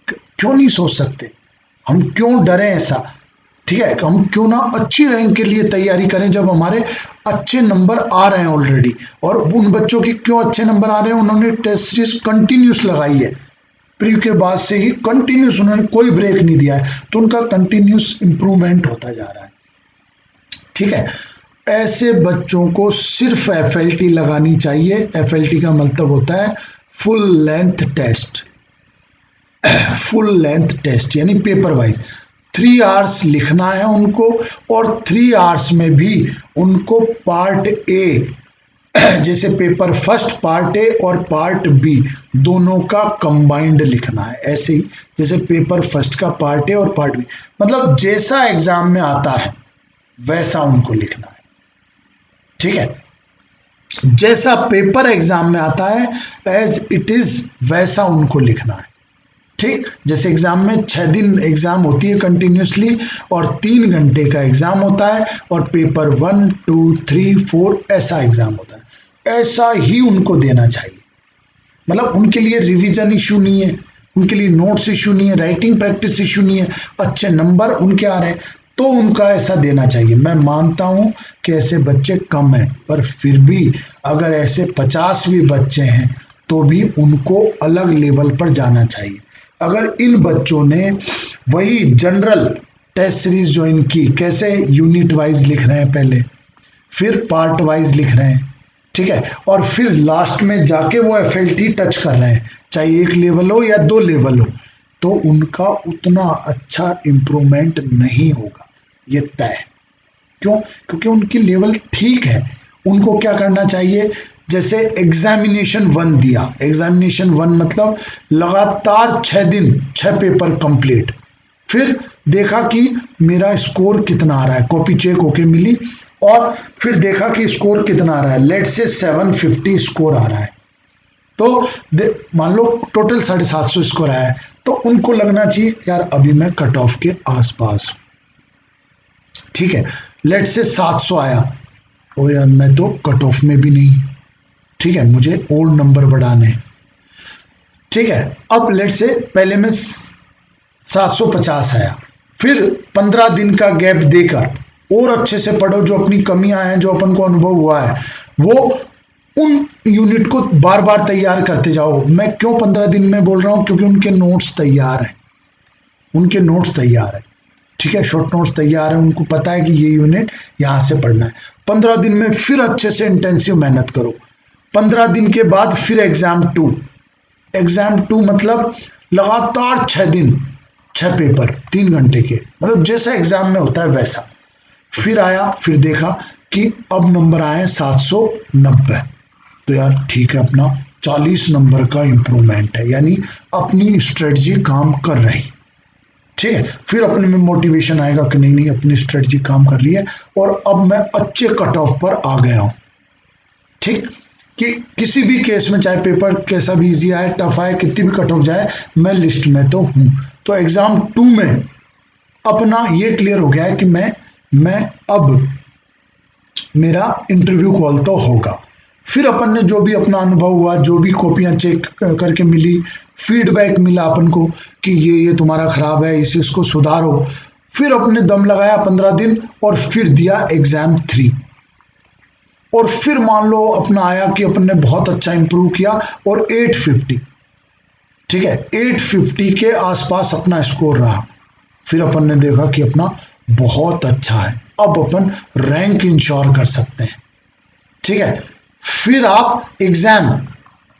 क्यों नहीं सोच सकते, हम क्यों डरें ऐसा, ठीक है, हम क्यों ना अच्छी रैंक के लिए तैयारी करें जब हमारे अच्छे नंबर आ रहे हैं ऑलरेडी। और उन बच्चों के क्यों अच्छे नंबर आ रहे हैं, उन्होंने टेस्ट सीरीज कंटिन्यूस लगाई है, प्री के बाद से ही कंटिन्यूस, उन्होंने कोई ब्रेक नहीं दिया है, तो उनका कंटिन्यूस इंप्रूवमेंट होता जा रहा है। ठीक है, ऐसे बच्चों को सिर्फ एफएलटी लगानी चाहिए। एफएलटी का मतलब होता है full length test, full length test यानी पेपर वाइज 3 आवर्स लिखना है उनको, और 3 आवर्स में भी उनको पार्ट ए, जैसे पेपर फर्स्ट पार्ट ए और पार्ट बी दोनों का कंबाइंड लिखना है, ऐसे ही जैसे पेपर फर्स्ट का पार्ट ए और पार्ट बी, मतलब जैसा एग्जाम में आता है वैसा उनको लिखना है। ठीक है, जैसा पेपर एग्जाम में आता है एज इट इज वैसा उनको लिखना है। ठीक, जैसे एग्जाम में 6 दिन एग्जाम होती है कंटिन्यूसली और 3 घंटे का एग्जाम होता है, और पेपर 1, 2, 3, 4 ऐसा एग्जाम होता है, ऐसा ही उनको देना चाहिए। मतलब उनके लिए रिवीजन इशू नहीं है, उनके लिए नोट्स इशू नहीं है, राइटिंग प्रैक्टिस इशू नहीं है, अच्छे नंबर उनके आ रहे हैं, तो उनका ऐसा देना चाहिए। मैं मानता हूं कि ऐसे बच्चे कम हैं, पर फिर भी अगर ऐसे 50 भी बच्चे हैं तो भी उनको अलग लेवल पर जाना चाहिए। अगर इन बच्चों ने वही जनरल टेस्ट सीरीज ज्वाइन की, कैसे यूनिट वाइज लिख रहे हैं पहले, फिर पार्ट वाइज लिख रहे हैं, ठीक है, और फिर लास्ट में जाके वो एफएलटी टच कर रहे हैं, चाहे एक लेवल हो या 2 लेवल हो, तो उनका उतना अच्छा इम्प्रूवमेंट नहीं होगा, ये तय। क्यों? क्योंकि उनकी लेवल ठीक है। उनको क्या करना चाहिए, जैसे एग्जामिनेशन 1 दिया, एग्जामिनेशन 1 मतलब लगातार 6 दिन 6 पेपर कंप्लीट, फिर देखा कि मेरा स्कोर कितना आ रहा है, कॉपी चेक होके मिली, और फिर देखा कि स्कोर कितना आ रहा है, लेट से 750 स्कोर आ रहा है, तो मान लो टोटल 750 स्कोर आया है, तो उनको लगना चाहिए यार अभी मैं कट ऑफ के आसपास, ठीक है। लेट से 700 आया, ओ यार मैं तो कट ऑफ में भी नहीं, ठीक है, मुझे और नंबर बढ़ाने, ठीक है। अब लेट से पहले में 750 आया, फिर 15 दिन का गैप देकर और अच्छे से पढ़ो, जो अपनी कमियां हैं, जो अपन को अनुभव हुआ है, वो उन यूनिट को बार बार तैयार करते जाओ। मैं क्यों 15 दिन में बोल रहा हूं, क्योंकि उनके नोट्स तैयार हैं, उनके नोट्स तैयार है, ठीक है, शॉर्ट नोट्स तैयार है, उनको पता है कि ये यूनिट यहां से पढ़ना है। 15 दिन में फिर अच्छे से इंटेंसिव मेहनत करो। 15 दिन के बाद फिर एग्जाम 2, एग्जाम 2 मतलब लगातार 6 दिन 6 पेपर 3 घंटे के, मतलब जैसा एग्जाम में होता है वैसा। फिर आया, फिर देखा कि अब नंबर आए 790, तो यार ठीक है, अपना 40 नंबर का इंप्रूवमेंट है, यानी अपनी स्ट्रेटजी काम कर रही, ठीक है। फिर अपने में मोटिवेशन आएगा कि नहीं नहीं अपनी स्ट्रेटजी काम कर रही है, और अब मैं अच्छे कट ऑफ पर आ गया हूं, ठीक, कि किसी भी केस में चाहे पेपर कैसा भी इजी आए, टफ आए, कितनी भी कट ऑफ जाए, मैं लिस्ट में तो हूं। तो एग्जाम 2 में अपना ये क्लियर हो गया है कि मैं अब मेरा इंटरव्यू कॉल तो होगा। फिर अपन ने जो भी अपना अनुभव हुआ, जो भी कॉपियां चेक करके मिली, फीडबैक मिला अपन को कि ये तुम्हारा खराब है, इसको सुधारो, फिर अपने दम लगाया 15 दिन, और फिर दिया एग्जाम 3, और फिर मान लो अपना आया कि अपन ने बहुत अच्छा इंप्रूव किया और 850, ठीक है, 850 के आसपास अपना स्कोर रहा। फिर अपन ने देखा कि अपना बहुत अच्छा है, अब अपन रैंक इंश्योर कर सकते हैं, ठीक है। फिर आप एग्जाम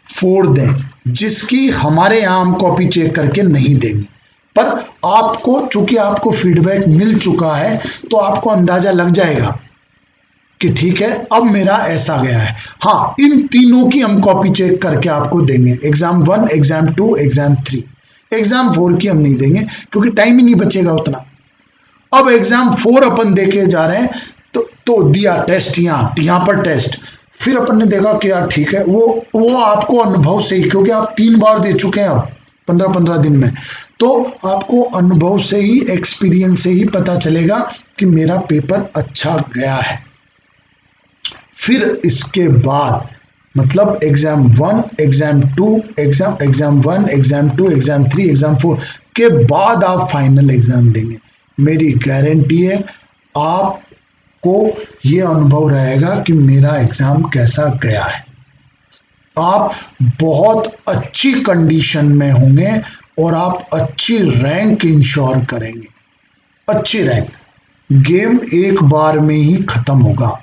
4 दें, जिसकी हमारे यहां हम कॉपी चेक करके नहीं देंगे, पर आपको चूंकि आपको फीडबैक मिल चुका है, तो आपको अंदाजा लग जाएगा कि ठीक है अब मेरा ऐसा गया है। हाँ, इन तीनों की हम कॉपी चेक करके आपको देंगे, एग्जाम 1, एग्जाम 2, एग्जाम 3। एग्जाम 4 की हम नहीं देंगे क्योंकि टाइम ही नहीं बचेगा उतना। अब एग्जाम 4 अपन देके जा रहे हैं, तो दिया टेस्ट, यहाँ पर टेस्ट, फिर अपन ने देखा कि यार ठीक है, वो आपको अनुभव से ही, क्योंकि आप 3 बार दे चुके हैं अब 15-15 दिन में, तो आपको अनुभव से ही, एक्सपीरियंस से ही पता चलेगा कि मेरा पेपर अच्छा गया है। फिर इसके बाद मतलब exam 1, exam 2, exam 1, exam 2, exam 3, exam 4 के बाद आप फाइनल एग्जाम देंगे। मेरी गारंटी है आपको ये अनुभव रहेगा कि मेरा एग्जाम कैसा गया है। आप बहुत अच्छी कंडीशन में होंगे और आप अच्छी रैंक इंश्योर करेंगे, अच्छी रैंक। गेम एक बार में ही खत्म होगा,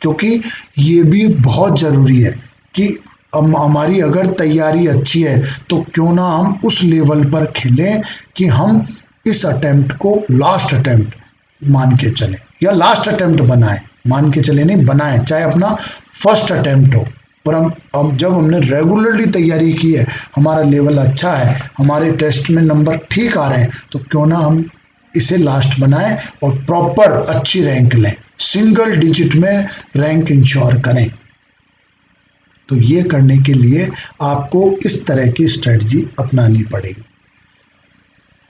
क्योंकि ये भी बहुत ज़रूरी है कि हमारी अगर तैयारी अच्छी है तो क्यों ना हम उस लेवल पर खेलें कि हम इस अटेम्प्ट को लास्ट अटेम्प्ट मान के चलें, या लास्ट अटेम्प्ट बनाएं, मान के चले नहीं, बनाएं, चाहे अपना फर्स्ट अटेम्प्ट हो। पर हम जब हमने रेगुलरली तैयारी की है, हमारा लेवल अच्छा है, हमारे टेस्ट में नंबर ठीक आ रहे हैं, तो क्यों ना हम इसे लास्ट बनाएं और प्रॉपर अच्छी रैंक लें, सिंगल डिजिट में रैंक इंश्योर करें। तो ये करने के लिए आपको इस तरह की स्ट्रेटजी अपनानी पड़ेगी।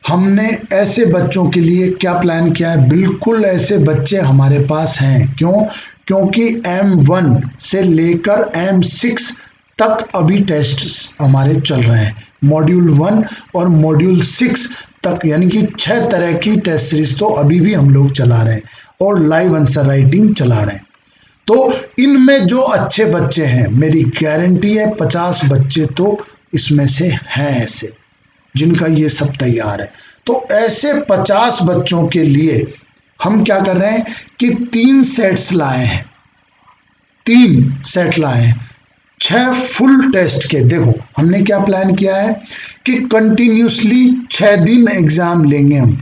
हमने ऐसे बच्चों के लिए क्या प्लान किया है, बिल्कुल ऐसे बच्चे हमारे पास हैं। क्यों? क्योंकि M1 से लेकर M6 तक अभी टेस्ट हमारे चल रहे हैं, मॉड्यूल 1 और मॉड्यूल 6 तक, यानी कि 6 तरह की टेस्ट सीरीज तो अभी भी हम लोग चला रहे हैं, और लाइव आंसर राइटिंग चला रहे हैं। तो इनमें जो अच्छे बच्चे हैं, मेरी गारंटी है 50 बच्चे तो इसमें से हैं ऐसे, जिनका ये सब तैयार है। तो ऐसे 50 बच्चों के लिए हम क्या कर रहे हैं कि 3 सेट्स लाए हैं, 3 सेट लाए हैं 6 फुल टेस्ट के। देखो हमने क्या प्लान किया है कि कंटिन्यूसली 6 दिन एग्जाम लेंगे हम।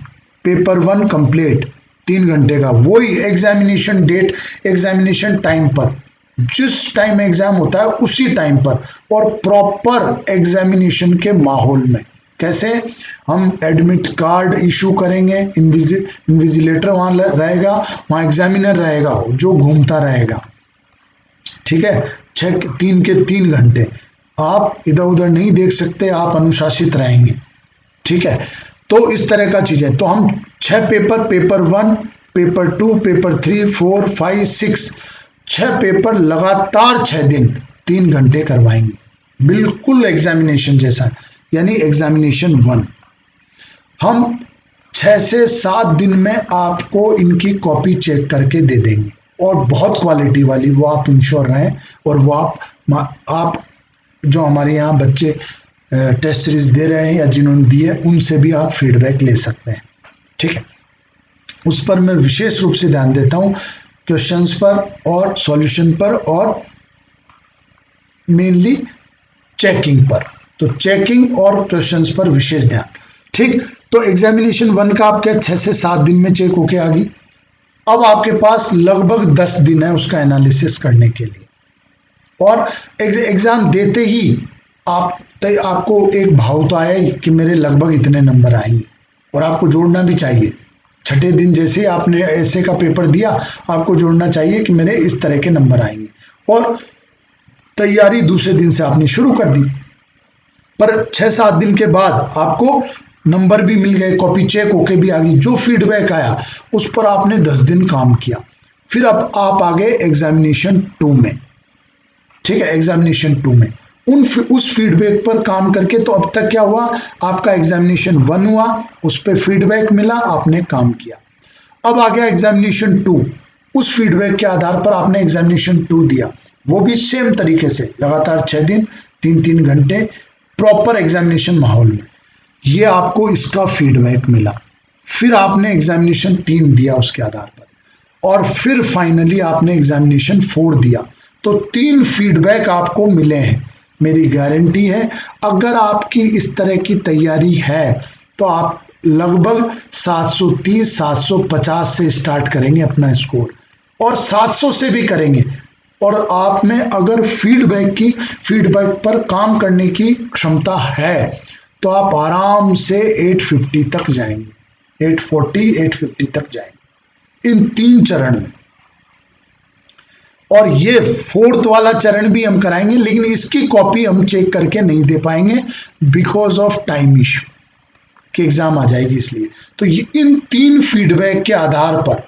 पेपर 1 कंप्लीट 3 घंटे का, वही एग्जामिनेशन डेट, एग्जामिनेशन टाइम पर, जिस टाइम एग्जाम होता है उसी टाइम पर, और प्रॉपर एग्जामिनेशन के माहौल में। कैसे? हम एडमिट कार्ड इशू करेंगे, इन्विजिलेटर वहां रहेगा, वहां एग्जामिनर रहेगा जो घूमता रहेगा, ठीक है। 3 के 3 घंटे आप इधर उधर नहीं देख सकते, आप अनुशासित रहेंगे, ठीक है। तो इस तरह का चीज है। तो हम 6 paper, paper 1, paper 2, paper 3, 4, 5, 6, 6 paper लगातार 6 दिन 3 घंटे करवाएंगे, बिल्कुल एग्जामिनेशन जैसा, यानी एग्जामिनेशन 1। हम 6 से 7 दिन में आपको इनकी कॉपी चेक करके दे देंगे, और बहुत क्वालिटी वाली, वो आप इंश्योर रहें। और वो आप जो हमारे यहाँ बच्चे टेस्ट सीरीज दे रहे हैं या जिन्होंने दी है, उनसे भी आप फीडबैक ले सकते हैं, ठीक है। उस पर मैं विशेष रूप से ध्यान देता हूँ, क्वेश्चंस पर और सॉल्यूशन पर, और मेनली चेकिंग पर। तो चेकिंग और क्वेश्चंस पर विशेष ध्यान, ठीक। तो एग्जामिनेशन 1 का आपके 6 से 7 दिन में चेक होके आ गई। अब आपके पास लगभग 10 दिन है उसका एनालिसिस करने के लिए, और एग्जाम देते ही आपको एक भाव तो आया ही कि मेरे लगभग इतने नंबर आएंगे, और आपको जोड़ना भी चाहिए। छठे दिन जैसे ही आपने ऐसे का पेपर दिया, आपको जोड़ना चाहिए कि मेरे इस तरह के नंबर आएंगे, और तैयारी दूसरे दिन से आपने शुरू कर दी। पर 6-7 दिन के बाद आपको नंबर भी मिल गए, कॉपी चेक होके भी आ गई, जो फीडबैक आया उस पर आपने 10 दिन काम किया। फिर अब आप आ गए एग्जामिनेशन 2 में, ठीक है। एग्जामिनेशन 2 में उस फीडबैक पर काम करके, तो अब तक क्या हुआ, आपका एग्जामिनेशन 1 हुआ, उस पर फीडबैक मिला, आपने काम किया। अब आ गया एग्जामिनेशन 2, उस फीडबैक के आधार पर आपने एग्जामिनेशन 2 दिया, वो भी सेम तरीके से लगातार 6 दिन 3-3 घंटे प्रॉपर एग्जामिनेशन माहौल में, ये आपको इसका फीडबैक मिला। फिर आपने एग्जामिनेशन 3 दिया उसके आधार पर, और फिर फाइनली आपने एग्जामिनेशन 4 दिया। तो 3 फीडबैक आपको मिले हैं। मेरी गारंटी है, अगर आपकी इस तरह की तैयारी है तो आप लगभग 730 750 से स्टार्ट करेंगे अपना स्कोर, और 700 से भी करेंगे। और आप में अगर फीडबैक पर काम करने की क्षमता है, तो आप आराम से 850 तक जाएंगे, 840 850 तक जाएंगे इन 3 चरण में। और ये 4th वाला चरण भी हम कराएंगे, लेकिन इसकी कॉपी हम चेक करके नहीं दे पाएंगे बिकॉज ऑफ टाइम इश्यू, कि एग्जाम आ जाएगी इसलिए। तो ये इन 3 फीडबैक के आधार पर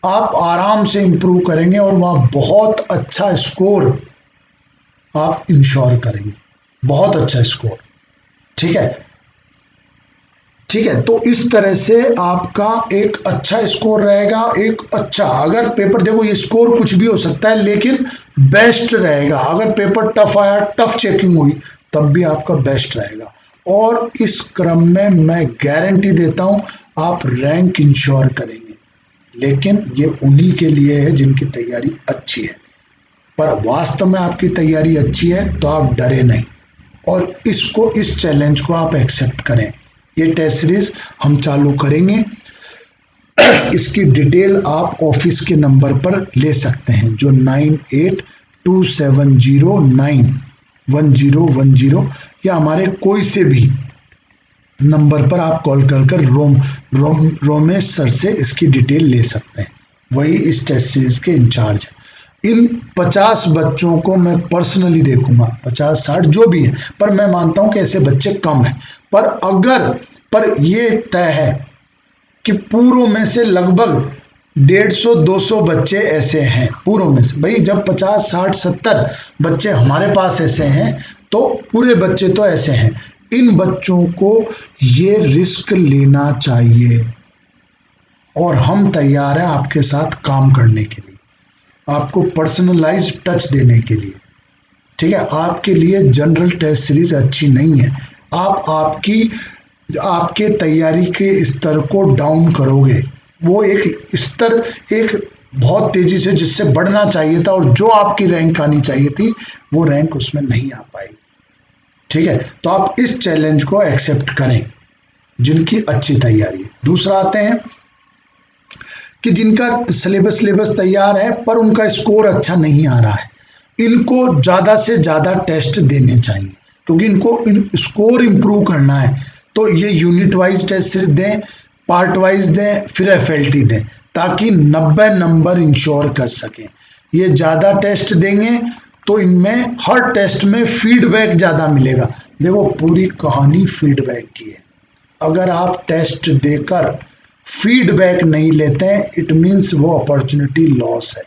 आप आराम से इंप्रूव करेंगे, और वहां बहुत अच्छा स्कोर आप इंश्योर करेंगे, बहुत अच्छा स्कोर, ठीक है। ठीक है, तो इस तरह से आपका एक अच्छा स्कोर रहेगा। एक अच्छा, अगर पेपर, देखो ये स्कोर कुछ भी हो सकता है, लेकिन बेस्ट रहेगा। अगर पेपर टफ आया, टफ चेकिंग हुई, तब भी आपका बेस्ट रहेगा। और इस क्रम में मैं गारंटी देता हूं आप रैंक इंश्योर करेंगे। लेकिन ये उन्हीं के लिए है जिनकी तैयारी अच्छी है। पर वास्तव में आपकी तैयारी अच्छी है तो आप डरे नहीं, और इस चैलेंज को आप एक्सेप्ट करें। ये टेस्ट सीरीज हम चालू करेंगे, इसकी डिटेल आप ऑफिस के नंबर पर ले सकते हैं, जो 9827091010, या हमारे कोई से भी नंबर पर आप कॉल कर रोमेश सर से इसकी डिटेल ले सकते हैं। वही इस टेस्ट सीरीज के इंचार्ज हैं। इन 50 बच्चों को मैं पर्सनली देखूंगा, 50-60 जो भी है, पर मैं मानता हूं कि ऐसे बच्चे कम हैं। पर ये तय है कि पूरों में से लगभग 150-200 बच्चे ऐसे हैं, पूरों में से। भाई जब 50-60-70 बच्चे हमारे पास ऐसे हैं, तो पूरे बच्चे तो ऐसे हैं। इन बच्चों को ये रिस्क लेना चाहिए, और हम तैयार हैं आपके साथ काम करने के लिए, आपको पर्सनलाइज टच देने के लिए। ठीक है, आपके लिए जनरल टेस्ट सीरीज अच्छी नहीं है, आप आपके तैयारी के स्तर को डाउन करोगे। वो एक स्तर एक बहुत तेजी से जिससे बढ़ना चाहिए था और जो आपकी रैंक आनी चाहिए थी वो रैंक उसमें नहीं आ पाई। ठीक है, तो आप इस चैलेंज को एक्सेप्ट करें जिनकी अच्छी तैयारी है। दूसरा आते हैं कि जिनका सिलेबस तैयार है पर उनका स्कोर अच्छा नहीं आ रहा है, इनको ज़्यादा से ज़्यादा टेस्ट देने चाहिए क्योंकि इनको स्कोर इम्प्रूव करना है। तो ये यूनिट वाइज टेस्ट दें, पार्ट वाइज दें, फिर एफएलटी दें ताकि 90 नंबर इंश्योर कर सकें। ये ज़्यादा टेस्ट देंगे तो इनमें हर टेस्ट में फीडबैक ज़्यादा मिलेगा। देखो पूरी कहानी फीडबैक की है। अगर आप टेस्ट देकर फीडबैक नहीं लेते हैं इट मीन्स वो अपॉर्चुनिटी लॉस है,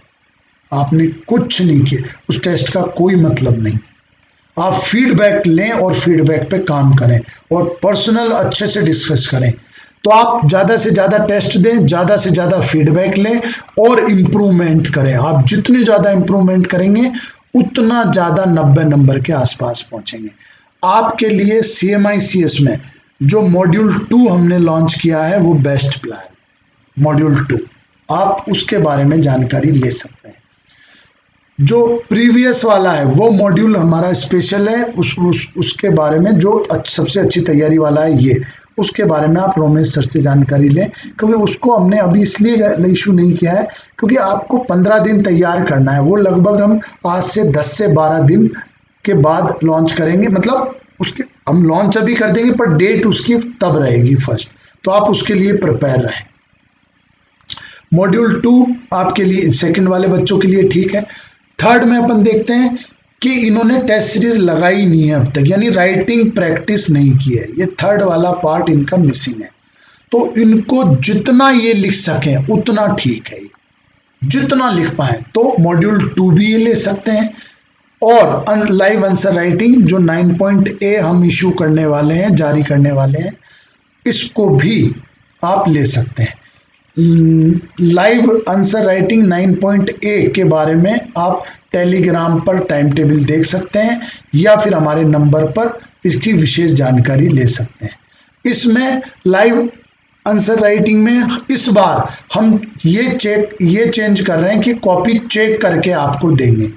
आपने कुछ नहीं किया, उस टेस्ट का कोई मतलब नहीं। आप फीडबैक लें और फीडबैक पे काम करें और पर्सनल अच्छे से डिस्कस करें। तो आप ज़्यादा से ज़्यादा टेस्ट दें, ज़्यादा से ज़्यादा फीडबैक लें और इम्प्रूवमेंट करें। आप जितनी ज़्यादा इम्प्रूवमेंट करेंगे उतना ज़्यादा 90 नंबर के आसपास पहुंचेंगे। आपके लिए CMICS में जो मॉड्यूल 2 हमने लॉन्च किया है वो बेस्ट प्लान मॉड्यूल 2, आप उसके बारे में जानकारी ले सकते हैं। जो प्रीवियस वाला है वो मॉड्यूल हमारा स्पेशल है, उसके बारे में जो सबसे अच्छी तैयारी वाला है ये, उसके बारे में आप रोमेश सर से जानकारी लें क्योंकि उसको हमने अभी इसलिए इशू नहीं किया है क्योंकि आपको 15 दिन तैयार करना है। वो लगभग हम आज से 10 से 12 दिन के बाद लॉन्च करेंगे, मतलब उसके हम लॉन्च अभी कर देंगे पर डेट उसकी तब रहेगी फर्स्ट, तो आप उसके लिए प्रिपेयर रहें। मॉड्यूल 2 आपके लिए सेकंड वाले बच्चों के लिए ठीक है। थर्ड में अपन देखते हैं कि इन्होंने टेस्ट सीरीज लगाई नहीं है अब तक, यानी राइटिंग प्रैक्टिस नहीं की है। ये थर्ड वाला पार्ट इनका मिसिंग है, तो इनको जितना ये लिख सकें उतना ठीक है। जितना लिख पाए तो मॉड्यूल 2 भी ये ले सकते हैं और लाइव आंसर राइटिंग जो 9.A हम इशू करने वाले हैं, जारी करने वाले हैं, इसको भी आप ले सकते हैं। लाइव आंसर राइटिंग 9.A के बारे में आप टेलीग्राम पर टाइम टेबल देख सकते हैं या फिर हमारे नंबर पर इसकी विशेष जानकारी ले सकते हैं। इसमें लाइव आंसर राइटिंग में इस बार हम ये चेंज कर रहे हैं कि कॉपी चेक करके आपको देंगे,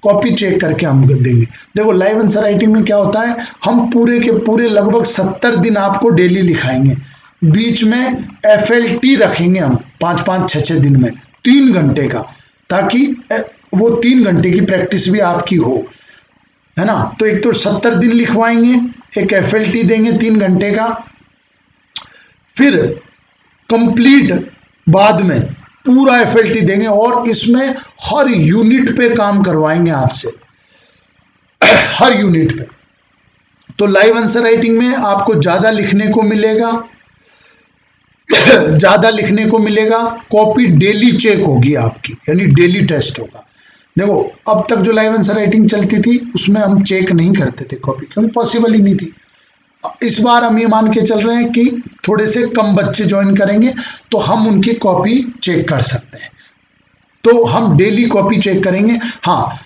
कॉपी चेक करके हम देंगे। देखो लाइव आंसर राइटिंग में क्या होता है, हम पूरे के पूरे लगभग 70 दिन आपको डेली लिखाएंगे, बीच में FLT रखेंगे हम 5-5, 6-6 दिन में 3 घंटे का, ताकि वो 3 घंटे की प्रैक्टिस भी आपकी हो, है ना। तो एक तो 70 दिन लिखवाएंगे, एक FLT देंगे 3 घंटे का, फिर कंप्लीट बाद में पूरा FLT देंगे और इसमें हर यूनिट पे काम करवाएंगे आपसे, हर यूनिट पे। तो लाइव आंसर राइटिंग में आपको ज्यादा लिखने को मिलेगा, ज्यादा लिखने को मिलेगा, कॉपी डेली चेक होगी आपकी, यानी डेली टेस्ट होगा। देखो अब तक जो लाइव आंसर राइटिंग चलती थी उसमें हम चेक नहीं करते थे कॉपी, क्योंकि पॉसिबल ही नहीं थी। इस बार हम ये मान के चल रहे हैं कि थोड़े से कम बच्चे ज्वाइन करेंगे तो हम उनकी कॉपी चेक कर सकते हैं, तो हम डेली कॉपी चेक करेंगे। हाँ,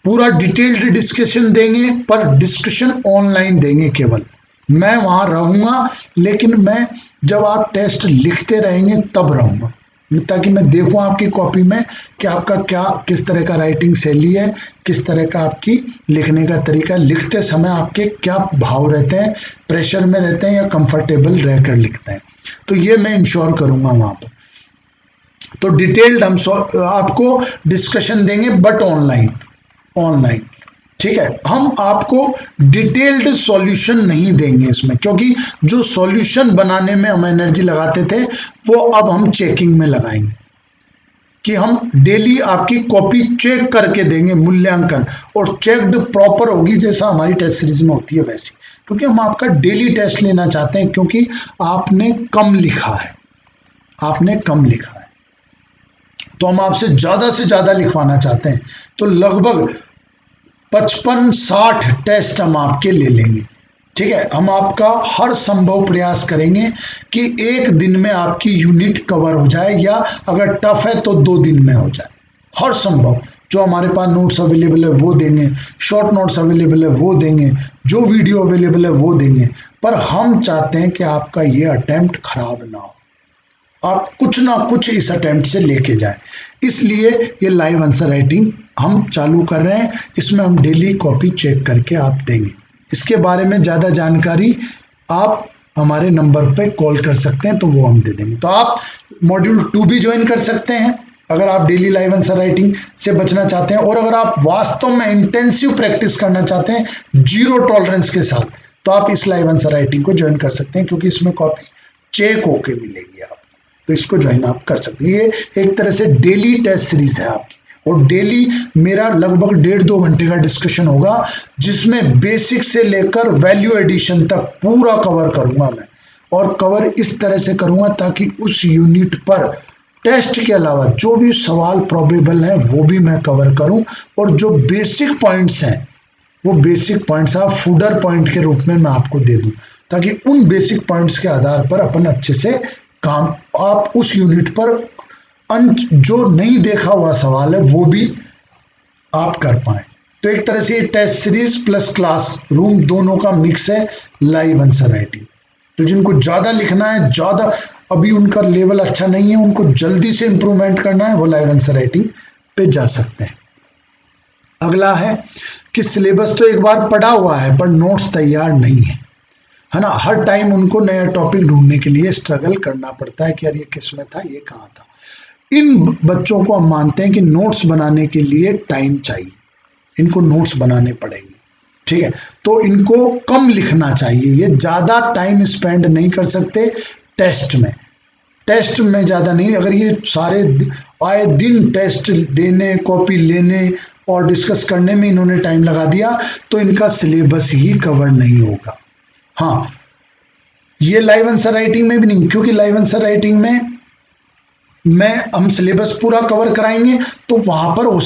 पूरा डिटेल्ड डिस्कशन देंगे पर डिस्कशन ऑनलाइन देंगे, केवल मैं वहां रहूंगा लेकिन मैं जब आप टेस्ट लिखते रहेंगे तब रहूंगा, ताकि मैं देखूं आपकी कॉपी में कि आपका क्या किस तरह का राइटिंग शैली है, किस तरह का आपकी लिखने का तरीका, लिखते समय आपके क्या भाव रहते हैं, प्रेशर में रहते हैं या कंफर्टेबल रहकर लिखते हैं। तो ये मैं इंश्योर करूंगा वहां पर। तो डिटेल्ड हम आपको डिस्कशन देंगे बट ऑनलाइन, ठीक है। हम आपको डिटेल्ड सॉल्यूशन नहीं देंगे इसमें, क्योंकि जो सॉल्यूशन बनाने में हम एनर्जी लगाते थे वो अब हम चेकिंग में लगाएंगे, कि हम डेली आपकी कॉपी चेक करके देंगे, मूल्यांकन, और चेक्ड प्रॉपर होगी जैसा हमारी टेस्ट सीरीज में होती है वैसी, क्योंकि हम आपका डेली टेस्ट लेना चाहते हैं, क्योंकि आपने कम लिखा है, तो हम आपसे ज्यादा से ज्यादा लिखवाना चाहते हैं। तो लगभग 55-60 टेस्ट हम आपके ले लेंगे, ठीक है। हम आपका हर संभव प्रयास करेंगे कि एक दिन में आपकी यूनिट कवर हो जाए, या अगर टफ है तो 2 दिन में हो जाए, हर संभव जो हमारे पास नोट्स अवेलेबल है वो देंगे, शॉर्ट नोट्स अवेलेबल है वो देंगे, जो वीडियो अवेलेबल है वो देंगे। पर हम चाहते हैं कि आपका ये अटेम्प्ट खराब ना हो, आप कुछ ना कुछ इस अटेम्प्ट से लेके जाएं। इसलिए ये लाइव आंसर राइटिंग हम चालू कर रहे हैं। इसमें हम डेली कॉपी चेक करके आप देंगे। इसके बारे में ज़्यादा जानकारी आप हमारे नंबर पे कॉल कर सकते हैं, तो वो हम दे देंगे। तो आप मॉड्यूल 2 भी ज्वाइन कर सकते हैं अगर आप डेली लाइव आंसर राइटिंग से बचना चाहते हैं, और अगर आप वास्तव में इंटेंसिव प्रैक्टिस करना चाहते हैं जीरो टॉलरेंस के साथ, तो आप इस लाइव आंसर राइटिंग को ज्वाइन कर सकते हैं, क्योंकि इसमें कॉपी चेक होके मिलेगी आपको। तो इसको ज्वाइन आप कर सकते हैं। ये एक तरह से डेली टेस्ट सीरीज है आपकी, और डेली मेरा लगभग 1.5-2 घंटे का डिस्कशन होगा, जिसमें बेसिक से लेकर वैल्यू एडिशन तक पूरा कवर करूंगा मैं। और कवर इस तरह से करूंगा ताकि उस यूनिट पर टेस्ट के अलावा जो भी सवाल प्रोबेबल है वो भी मैं कवर करूं, और जो बेसिक पॉइंट्स हैं वो बेसिक पॉइंट्स आप फूडर पॉइंट के रूप में मैं आपको दे दूं, ताकि उन बेसिक पॉइंट्स के आधार पर अपन अच्छे से काम, आप उस यूनिट पर जो नहीं देखा हुआ सवाल है वो भी आप कर पाए। तो एक तरह से ये test series plus class room दोनों का मिक्स है लाइव आंसर राइटिंग। तो जिनको ज़्यादा लिखना है, ज़्यादा अभी उनका लेवल अच्छा नहीं है, उनको जल्दी से इंप्रूवमेंट करना है, वो लाइव आंसर राइटिंग पे जा सकते हैं। अगला है कि सिलेबस तो एक बार पढ़ा हुआ है पर नोट्स तैयार नहीं है ना। हर टाइम उनको नया टॉपिक ढूंढने के लिए स्ट्रगल करना पड़ता है कि यार ये किस में था, ये कहाँ था। इन बच्चों को हम मानते हैं कि नोट्स बनाने के लिए टाइम चाहिए, इनको नोट्स बनाने पड़ेंगे, ठीक है। तो इनको कम लिखना चाहिए, ये ज़्यादा टाइम स्पेंड नहीं कर सकते टेस्ट में। टेस्ट में ज़्यादा नहीं, अगर ये सारे आए दिन टेस्ट देने, कॉपी लेने और डिस्कस करने में इन्होंने टाइम लगा दिया, तो इनका सिलेबस ही कवर नहीं होगा। हाँ, ये लाइव आंसर राइटिंग में भी नहीं, क्योंकि लाइव आंसर राइटिंग में हम सिलेबस पूरा कवर कराएंगे, तो वहां पर हो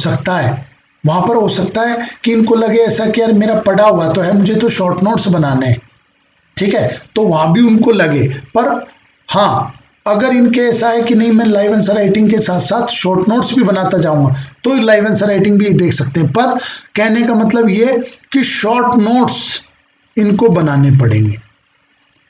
सकता है कि इनको लगे ऐसा कि यार मेरा पढ़ा हुआ तो है, मुझे तो शॉर्ट नोट्स बनाने हैं, ठीक है। तो वहां भी उनको लगे। पर हाँ, अगर इनके ऐसा है कि नहीं मैं लाइव आंसर राइटिंग के साथ साथ शॉर्ट नोट्स भी बनाता जाऊंगा, तो लाइव आंसर राइटिंग भी देख सकते हैं। पर कहने का मतलब ये कि शॉर्ट नोट्स इनको बनाने पड़ेंगे,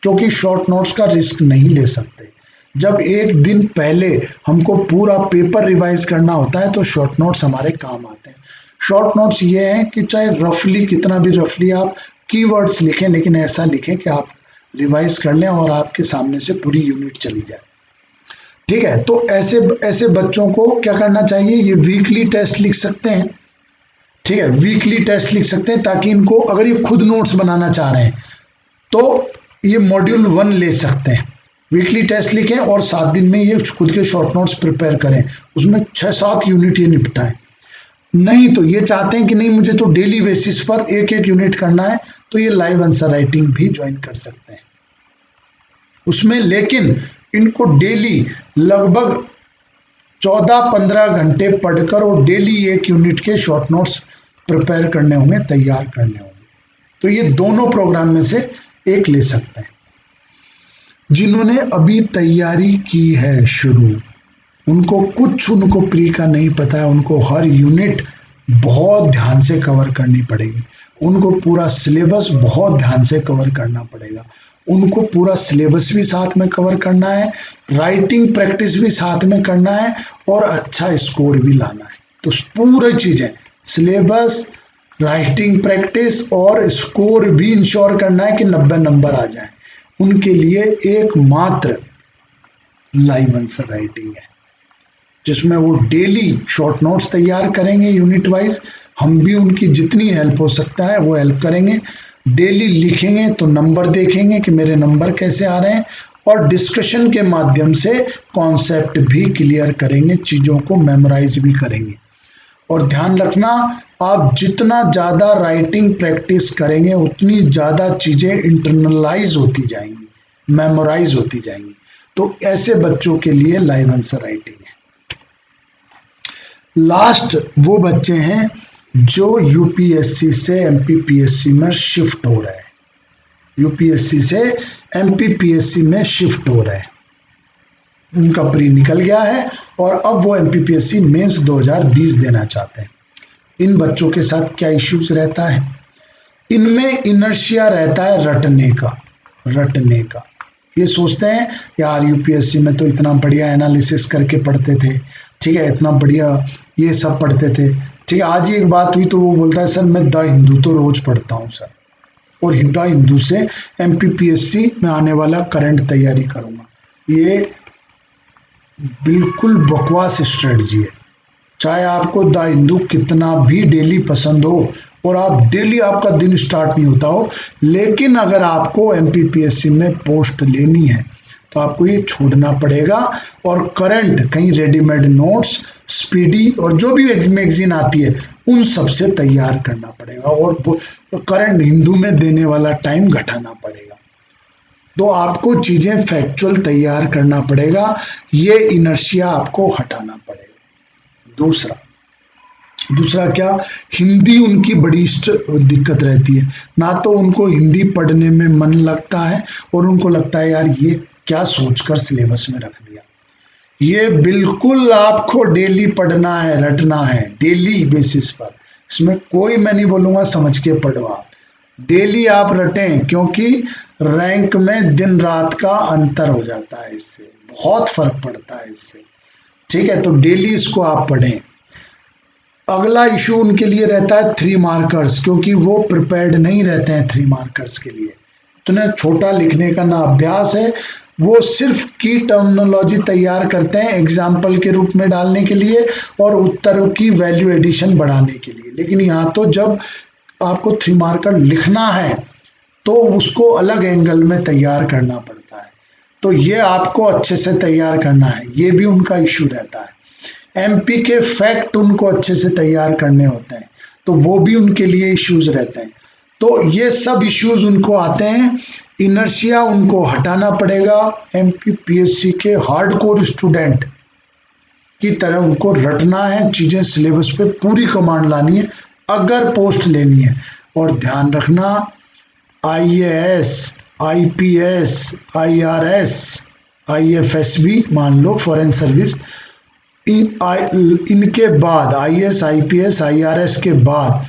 क्योंकि शॉर्ट नोट्स का रिस्क नहीं ले सकते। जब एक दिन पहले हमको पूरा पेपर रिवाइज करना होता है, तो शॉर्ट नोट्स हमारे काम आते हैं। शॉर्ट नोट्स ये हैं कि चाहे रफली, कितना भी रफली आप कीवर्ड्स लिखें, लेकिन ऐसा लिखें कि आप रिवाइज कर लें और आपके सामने से पूरी यूनिट चली जाए, ठीक है। तो ऐसे ऐसे बच्चों को क्या करना चाहिए, ये वीकली टेस्ट लिख सकते हैं, ठीक है। वीकली टेस्ट लिख सकते हैं ताकि इनको, अगर ये खुद नोट्स बनाना चाह रहे हैं तो ये मॉड्यूल 1 ले सकते हैं, वीकली टेस्ट लिखें और 7 दिन में ये खुद के शॉर्ट नोट्स प्रिपेयर करें, उसमें 6-7 यूनिट ये निपटाएं। नहीं तो ये चाहते हैं कि नहीं मुझे तो डेली बेसिस पर एक एक यूनिट करना है, तो ये लाइव आंसर राइटिंग भी ज्वाइन कर सकते हैं उसमें। लेकिन इनको डेली लगभग 14-15 घंटे पढ़कर और डेली एक यूनिट के शॉर्ट नोट्स प्रिपेयर करने होंगे, तैयार करने होंगे। तो ये दोनों प्रोग्राम में से एक ले सकते हैं। जिन्होंने अभी तैयारी की है शुरू, उनको प्री का नहीं पता है, उनको हर यूनिट बहुत ध्यान से कवर करनी पड़ेगी, उनको पूरा सिलेबस बहुत ध्यान से कवर करना पड़ेगा, उनको पूरा सिलेबस भी साथ में कवर करना है, राइटिंग प्रैक्टिस भी साथ में करना है, और अच्छा स्कोर भी लाना है। तो पूरी चीज़ें, सिलेबस, राइटिंग प्रैक्टिस और स्कोर भी इंश्योर करना है कि 90 नंबर आ जाए। उनके लिए एकमात्र लाइव आंसर राइटिंग है, जिसमें वो डेली शॉर्ट नोट्स तैयार करेंगे यूनिट वाइज। हम भी उनकी जितनी हेल्प हो सकता है वो हेल्प करेंगे। डेली लिखेंगे तो नंबर देखेंगे कि मेरे नंबर कैसे आ रहे हैं, और डिस्कशन के माध्यम से कॉन्सेप्ट भी क्लियर करेंगे, चीज़ों को मेमोराइज भी करेंगे। और ध्यान रखना, आप जितना ज़्यादा राइटिंग प्रैक्टिस करेंगे उतनी ज़्यादा चीज़ें इंटरनलाइज होती जाएंगी, मेमोराइज होती जाएंगी। तो ऐसे बच्चों के लिए लाइव आंसर राइटिंग है। लास्ट वो बच्चे हैं जो यूपीएससी से एमपीपीएससी में शिफ्ट हो रहे हैं, यूपीएससी से एमपीपीएससी में शिफ्ट हो रहे हैं। उनका प्री निकल गया है और अब वो एमपीपीएससी मेंस 2020 देना चाहते हैं। इन बच्चों के साथ क्या इश्यूज रहता है? इनमें इनर्शिया रहता है रटने का। ये सोचते हैं यार यूपीएससी में तो इतना बढ़िया एनालिसिस करके पढ़ते थे, ठीक है, इतना बढ़िया ये सब पढ़ते थे, ठीक है। आज ही एक बात हुई तो वो बोलता है सर मैं द हिंदू तो रोज पढ़ता हूँ सर, और द हिंदू से एमपीपीएससी में आने वाला करंट तैयारी करूँगा। ये बिल्कुल बकवास स्ट्रेटजी है। चाहे आपको द हिंदू कितना भी डेली पसंद हो और आप डेली आपका दिन स्टार्ट नहीं होता हो, लेकिन अगर आपको एमपीपीएससी में पोस्ट लेनी है तो आपको ये छोड़ना पड़ेगा और करंट कहीं रेडीमेड नोट्स, स्पीडी और जो भी मैगजीन आती है उन सब से तैयार करना पड़ेगा और करंट हिंदू में देने वाला टाइम घटाना पड़ेगा। तो आपको चीज़ें फैक्चुअल तैयार करना पड़ेगा, ये इनर्शिया आपको हटाना पड़ेगा। दूसरा क्या, हिंदी उनकी बड़ी दिक्कत रहती है। ना तो उनको हिंदी पढ़ने में मन लगता है और उनको लगता है यार ये क्या सोचकर सिलेबस में रख दिया। ये बिल्कुल आपको डेली पढ़ना है, रटना है डेली बेसिस पर। इसमें कोई मैं नहीं बोलूँगा समझ के पढ़ो, आप डेली आप रटें, क्योंकि रैंक में दिन रात का अंतर हो जाता है, इससे बहुत फर्क पड़ता है इससे, ठीक है। तो डेली इसको आप पढ़ें। अगला इशू उनके लिए रहता है 3 मार्कर्स, क्योंकि वो प्रिपेयर्ड नहीं रहते हैं 3 मार्कर्स के लिए। इतना छोटा लिखने का ना अभ्यास है, वो सिर्फ की टर्मिनोलॉजी तैयार करते हैं एग्जाम्पल के रूप में डालने के लिए और उत्तर की वैल्यू एडिशन बढ़ाने के लिए। लेकिन यहाँ तो जब आपको 3 मार्कर लिखना है तो उसको अलग एंगल में तैयार करना पड़ता है, तो ये आपको अच्छे से तैयार करना है, ये भी उनका इशू रहता है। एमपी के फैक्ट उनको अच्छे से तैयार करने होते हैं, तो वो भी उनके लिए इश्यूज रहते हैं। तो ये सब इश्यूज उनको आते हैं, इनर्शिया उनको हटाना पड़ेगा। एमपीपीएससी के हार्डकोर स्टूडेंट की तरह उनको रटना है, चीज़ें सिलेबस पे पूरी कमांड लानी है अगर पोस्ट लेनी है। और ध्यान रखना, आईएएस, आईपीएस, आईआरएस, आईएफएसबी मान लो फॉरेन सर्विस, इनके बाद आईएएस, आईपीएस, आईआरएस के बाद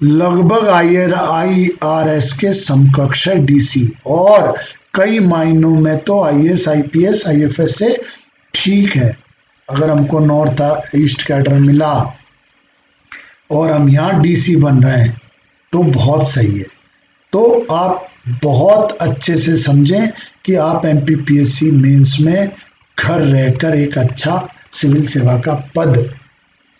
लगभग आईआरएस के समकक्ष है डीसी, और कई मायनों में तो आईएएस, आईपीएस, आईएफएस से ठीक है। अगर हमको नॉर्थ ईस्ट कैडर मिला और हम यहाँ डीसी बन रहे हैं तो बहुत सही है। तो आप बहुत अच्छे से समझें कि आप एमपीपीएससी मेंस में घर रहकर एक अच्छा सिविल सेवा का पद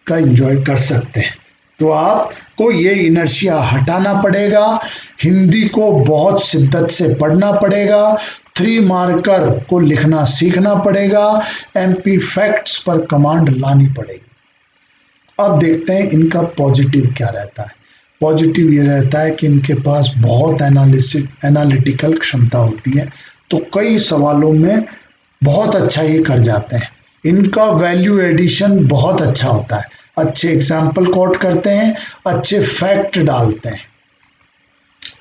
का एंजॉय कर सकते हैं। तो आपको ये इनर्शिया हटाना पड़ेगा, हिंदी को बहुत शिद्दत से पढ़ना पड़ेगा, 3 मार्कर को लिखना सीखना पड़ेगा, एमपी फैक्ट्स पर कमांड लानी पड़ेगी। अब देखते हैं इनका पॉजिटिव क्या रहता है। पॉजिटिव ये रहता है कि इनके पास बहुत एनालिटिकल क्षमता होती है, तो कई सवालों में बहुत अच्छा ये कर जाते हैं। इनका वैल्यू एडिशन बहुत अच्छा होता है, अच्छे एग्जाम्पल कोट करते हैं, अच्छे फैक्ट डालते हैं,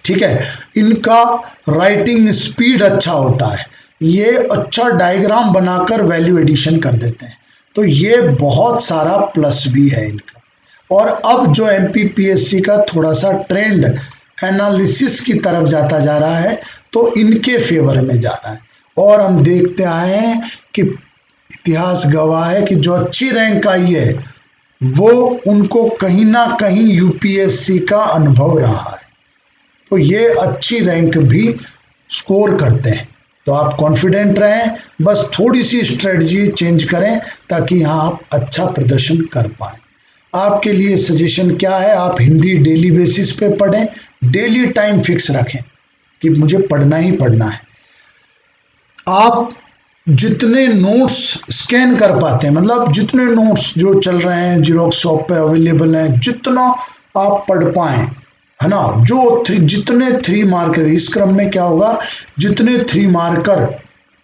ठीक है। इनका राइटिंग स्पीड अच्छा होता है, ये अच्छा डायग्राम बनाकर वैल्यू एडिशन कर देते हैं, तो ये बहुत सारा प्लस भी है इनका। और अब जो एमपीपीएससी का थोड़ा सा ट्रेंड एनालिसिस की तरफ जाता जा रहा है, तो इनके फेवर में जा रहा है। और हम देखते आए हैं कि इतिहास गवाह है कि जो अच्छी रैंक आई है वो उनको कहीं ना कहीं यूपीएससी का अनुभव रहा है, तो ये अच्छी रैंक भी स्कोर करते हैं। तो आप कॉन्फिडेंट रहें, बस थोड़ी सी स्ट्रेटजी चेंज करें ताकि यहाँ आप अच्छा प्रदर्शन कर पाएँ। आपके लिए सजेशन क्या है, आप हिंदी डेली बेसिस पे पढ़ें, डेली टाइम फिक्स रखें कि मुझे पढ़ना ही पढ़ना है। आप जितने नोट्स स्कैन कर पाते हैं, मतलब जितने नोट्स जो चल रहे हैं जीरोक्स शॉप पे अवेलेबल हैं, जितना आप पढ़ पाएँ, है ना। जितने 3 मार्कर, इस क्रम में क्या होगा, जितने 3 मार्कर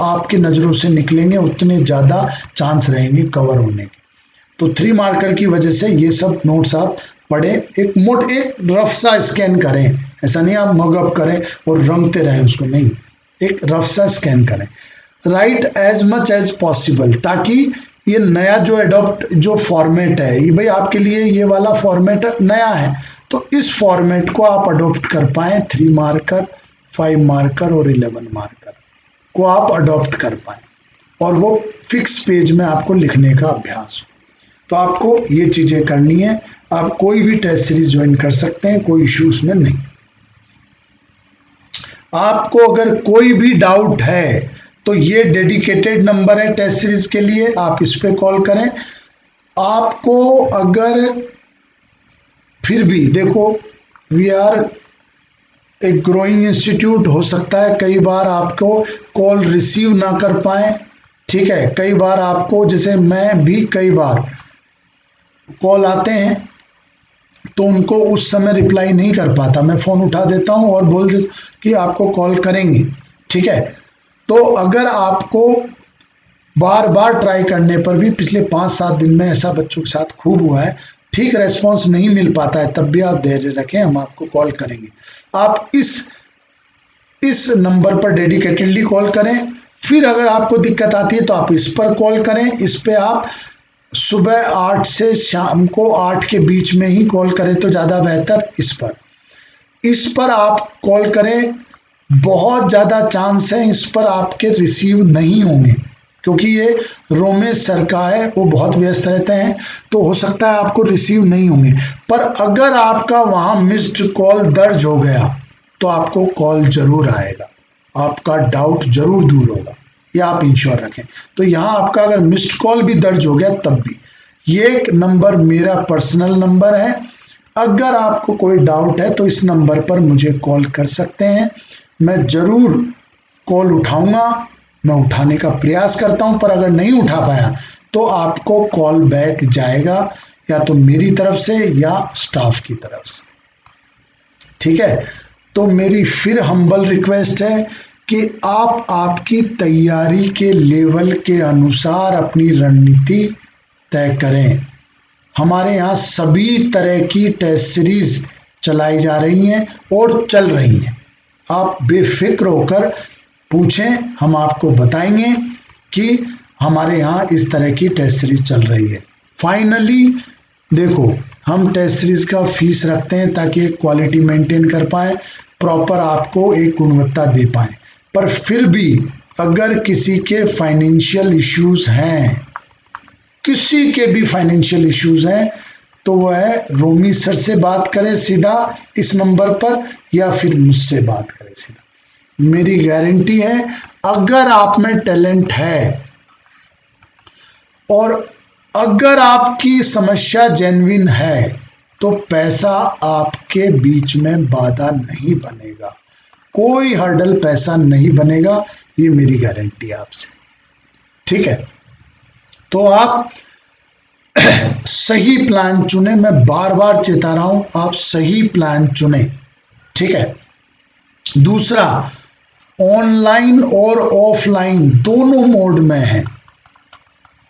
आपकी नज़रों से निकलेंगे उतने ज़्यादा चांस रहेंगे कवर होने के। तो 3 मार्कर की वजह से ये सब नोट्स आप पढ़ें, एक रफ सा स्कैन करें, ऐसा नहीं आप मगअप करें और रंगते रहें उसको, नहीं, एक रफ सा स्कैन करें। Write as much as possible, ताकि ये नया जो फॉर्मेट है, ये भाई आपके लिए ये वाला फॉर्मेट नया है, तो इस फॉर्मेट को आप अडॉप्ट कर पाए, 3 मार्कर, 5 मार्कर और 11 मार्कर को आप अडॉप्ट कर पाए, और वो फिक्स पेज में आपको लिखने का अभ्यास हो। तो आपको ये चीजें करनी है। आप कोई भी टेस्ट सीरीज ज्वाइन कर सकते हैं, कोई इश्यू उसमें नहीं। आपको अगर कोई भी डाउट है तो ये डेडिकेटेड नंबर है टेस्ट सीरीज के लिए, आप इस पे कॉल करें। आपको अगर फिर भी देखो, वी आर एक ग्रोइंग इंस्टीट्यूट, हो सकता है कई बार आपको कॉल रिसीव ना कर पाए, ठीक है। कई बार आपको, जैसे मैं भी कई बार कॉल आते हैं तो उनको उस समय रिप्लाई नहीं कर पाता, मैं फ़ोन उठा देता हूं और बोल देता कि आपको कॉल करेंगे, ठीक है। तो अगर आपको बार बार ट्राई करने पर भी, पिछले 5-7 दिन में ऐसा बच्चों के साथ खूब हुआ है, ठीक रेस्पॉन्स नहीं मिल पाता है, तब भी आप धैर्य रखें, हम आपको कॉल करेंगे। आप इस नंबर पर डेडिकेटेडली कॉल करें। फिर अगर आपको दिक्कत आती है तो आप इस पर कॉल करें। इस पे आप सुबह 8 से शाम को 8 के बीच में ही कॉल करें तो ज़्यादा बेहतर। इस पर आप कॉल करें, बहुत ज़्यादा चांस है इस पर आपके रिसीव नहीं होंगे, क्योंकि ये रोमेश सर का है, वो बहुत व्यस्त रहते हैं, तो हो सकता है आपको रिसीव नहीं होंगे। पर अगर आपका वहाँ मिस्ड कॉल दर्ज हो गया तो आपको कॉल जरूर आएगा, आपका डाउट जरूर दूर होगा, ये आप इंश्योर रखें। तो यहाँ आपका अगर मिस्ड कॉल भी दर्ज हो गया तब भी, ये नंबर मेरा पर्सनल नंबर है। अगर आपको कोई डाउट है तो इस नंबर पर मुझे कॉल कर सकते हैं, मैं ज़रूर कॉल उठाऊंगा, मैं उठाने का प्रयास करता हूं। पर अगर नहीं उठा पाया तो आपको कॉल बैक जाएगा, या तो मेरी तरफ से या स्टाफ की तरफ से, ठीक है। तो मेरी फिर हम्बल रिक्वेस्ट है कि आप आपकी तैयारी के लेवल के अनुसार अपनी रणनीति तय करें। हमारे यहाँ सभी तरह की टेस्ट सीरीज चलाई जा रही हैं और चल रही हैं। आप बेफिक्र होकर पूछें, हम आपको बताएंगे कि हमारे यहाँ इस तरह की टेस्ट सीरीज चल रही है। फाइनली देखो, हम टेस्ट सीरीज का फीस रखते हैं ताकि एक क्वालिटी मेंटेन कर पाए, प्रॉपर आपको एक गुणवत्ता दे पाए। पर फिर भी अगर किसी के फाइनेंशियल इश्यूज हैं, किसी के भी फाइनेंशियल इश्यूज हैं, तो वह रोमी सर से बात करें सीधा इस नंबर पर, या फिर मुझसे बात करें सीधा। मेरी गारंटी है, अगर आप में टैलेंट है और अगर आपकी समस्या जेन्युइन है, तो पैसा आपके बीच में बाधा नहीं बनेगा, कोई हर्डल पैसा नहीं बनेगा, ये मेरी गारंटी है आपसे, ठीक है। तो आप सही प्लान चुने, मैं बार बार चेता रहा हूं, आप सही प्लान चुने, ठीक है। दूसरा, ऑनलाइन और ऑफलाइन दोनों मोड में है,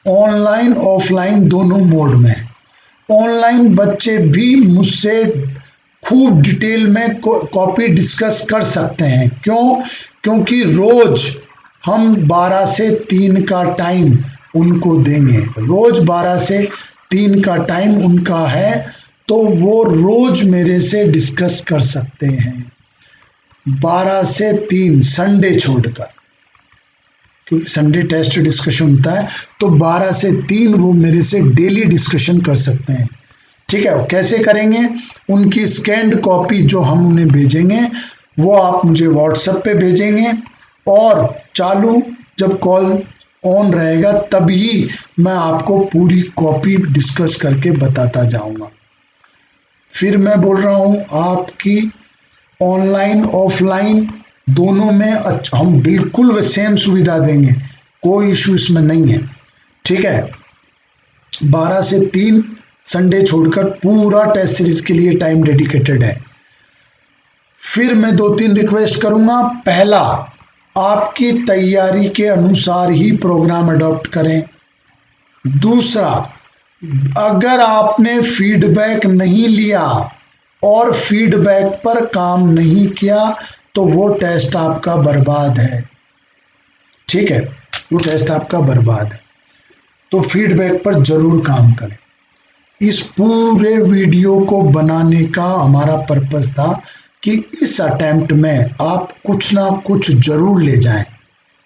ऑनलाइन ऑफलाइन दोनों मोड में है। ऑनलाइन बच्चे भी मुझसे खूब डिटेल में कॉपी डिस्कस कर सकते हैं। क्यों? क्योंकि रोज हम 12 से 3 का टाइम उनको देंगे, रोज 12 से 3 का टाइम उनका है, तो वो रोज मेरे से डिस्कस कर सकते हैं, 12 से 3 संडे छोड़कर, क्योंकि संडे टेस्ट डिस्कशन होता है, तो 12 से 3 वो मेरे से डेली डिस्कशन कर सकते हैं, ठीक है। कैसे करेंगे? उनकी स्कैन्ड कॉपी जो हम उन्हें भेजेंगे वो आप मुझे व्हाट्सएप पे भेजेंगे, और चालू जब कॉल ऑन रहेगा तभी मैं आपको पूरी कॉपी डिस्कस करके बताता जाऊंगा। फिर मैं बोल रहा हूं, आपकी ऑनलाइन ऑफलाइन दोनों में हम बिल्कुल सेम सुविधा देंगे, कोई इशू इसमें नहीं है, ठीक है। 12 से 3 संडे छोड़कर पूरा टेस्ट सीरीज के लिए टाइम डेडिकेटेड है। फिर मैं 2-3 रिक्वेस्ट करूंगा। पहला, आपकी तैयारी के अनुसार ही प्रोग्राम अडॉप्ट करें। दूसरा, अगर आपने फीडबैक नहीं लिया और फीडबैक पर काम नहीं किया तो वो टेस्ट आपका बर्बाद है, ठीक है। वो टेस्ट आपका बर्बाद है। तो फीडबैक पर जरूर काम करें। इस पूरे वीडियो को बनाने का हमारा पर्पस था कि इस अटेम्प्ट में आप कुछ ना कुछ जरूर ले जाएं,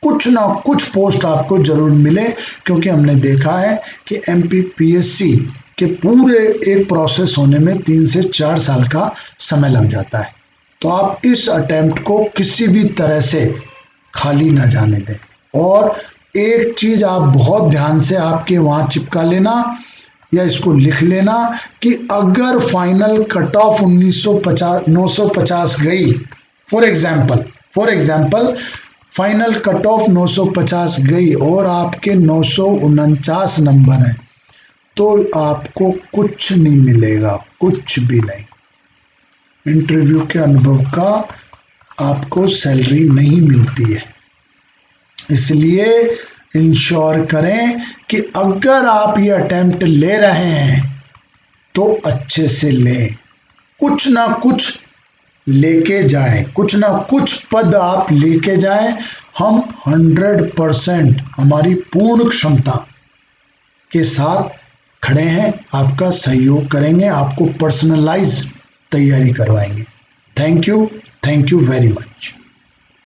कुछ ना कुछ पोस्ट आपको जरूर मिले, क्योंकि हमने देखा है कि MPPSC के पूरे एक प्रोसेस होने में 3 से 4 साल का समय लग जाता है। तो आप इस अटेम्प्ट को किसी भी तरह से खाली ना जाने दें। और एक चीज आप बहुत ध्यान से आपके वहां चिपका लेना या इसको लिख लेना कि अगर फाइनल कट ऑफ 950 गई, for example final cut off 950 गई और आपके 949 नंबर हैं, तो आपको कुछ नहीं मिलेगा, कुछ भी नहीं। इंटरव्यू के अनुभव का आपको सैलरी नहीं मिलती है। इसलिए इंश्योर करें कि अगर आप ये अटेम्प्ट ले रहे हैं तो अच्छे से लें, कुछ ना कुछ लेके जाएं, कुछ ना कुछ पद आप लेके जाएं। हम 100% हमारी पूर्ण क्षमता के साथ खड़े हैं, आपका सहयोग करेंगे, आपको पर्सनलाइज तैयारी करवाएंगे। Thank you very much.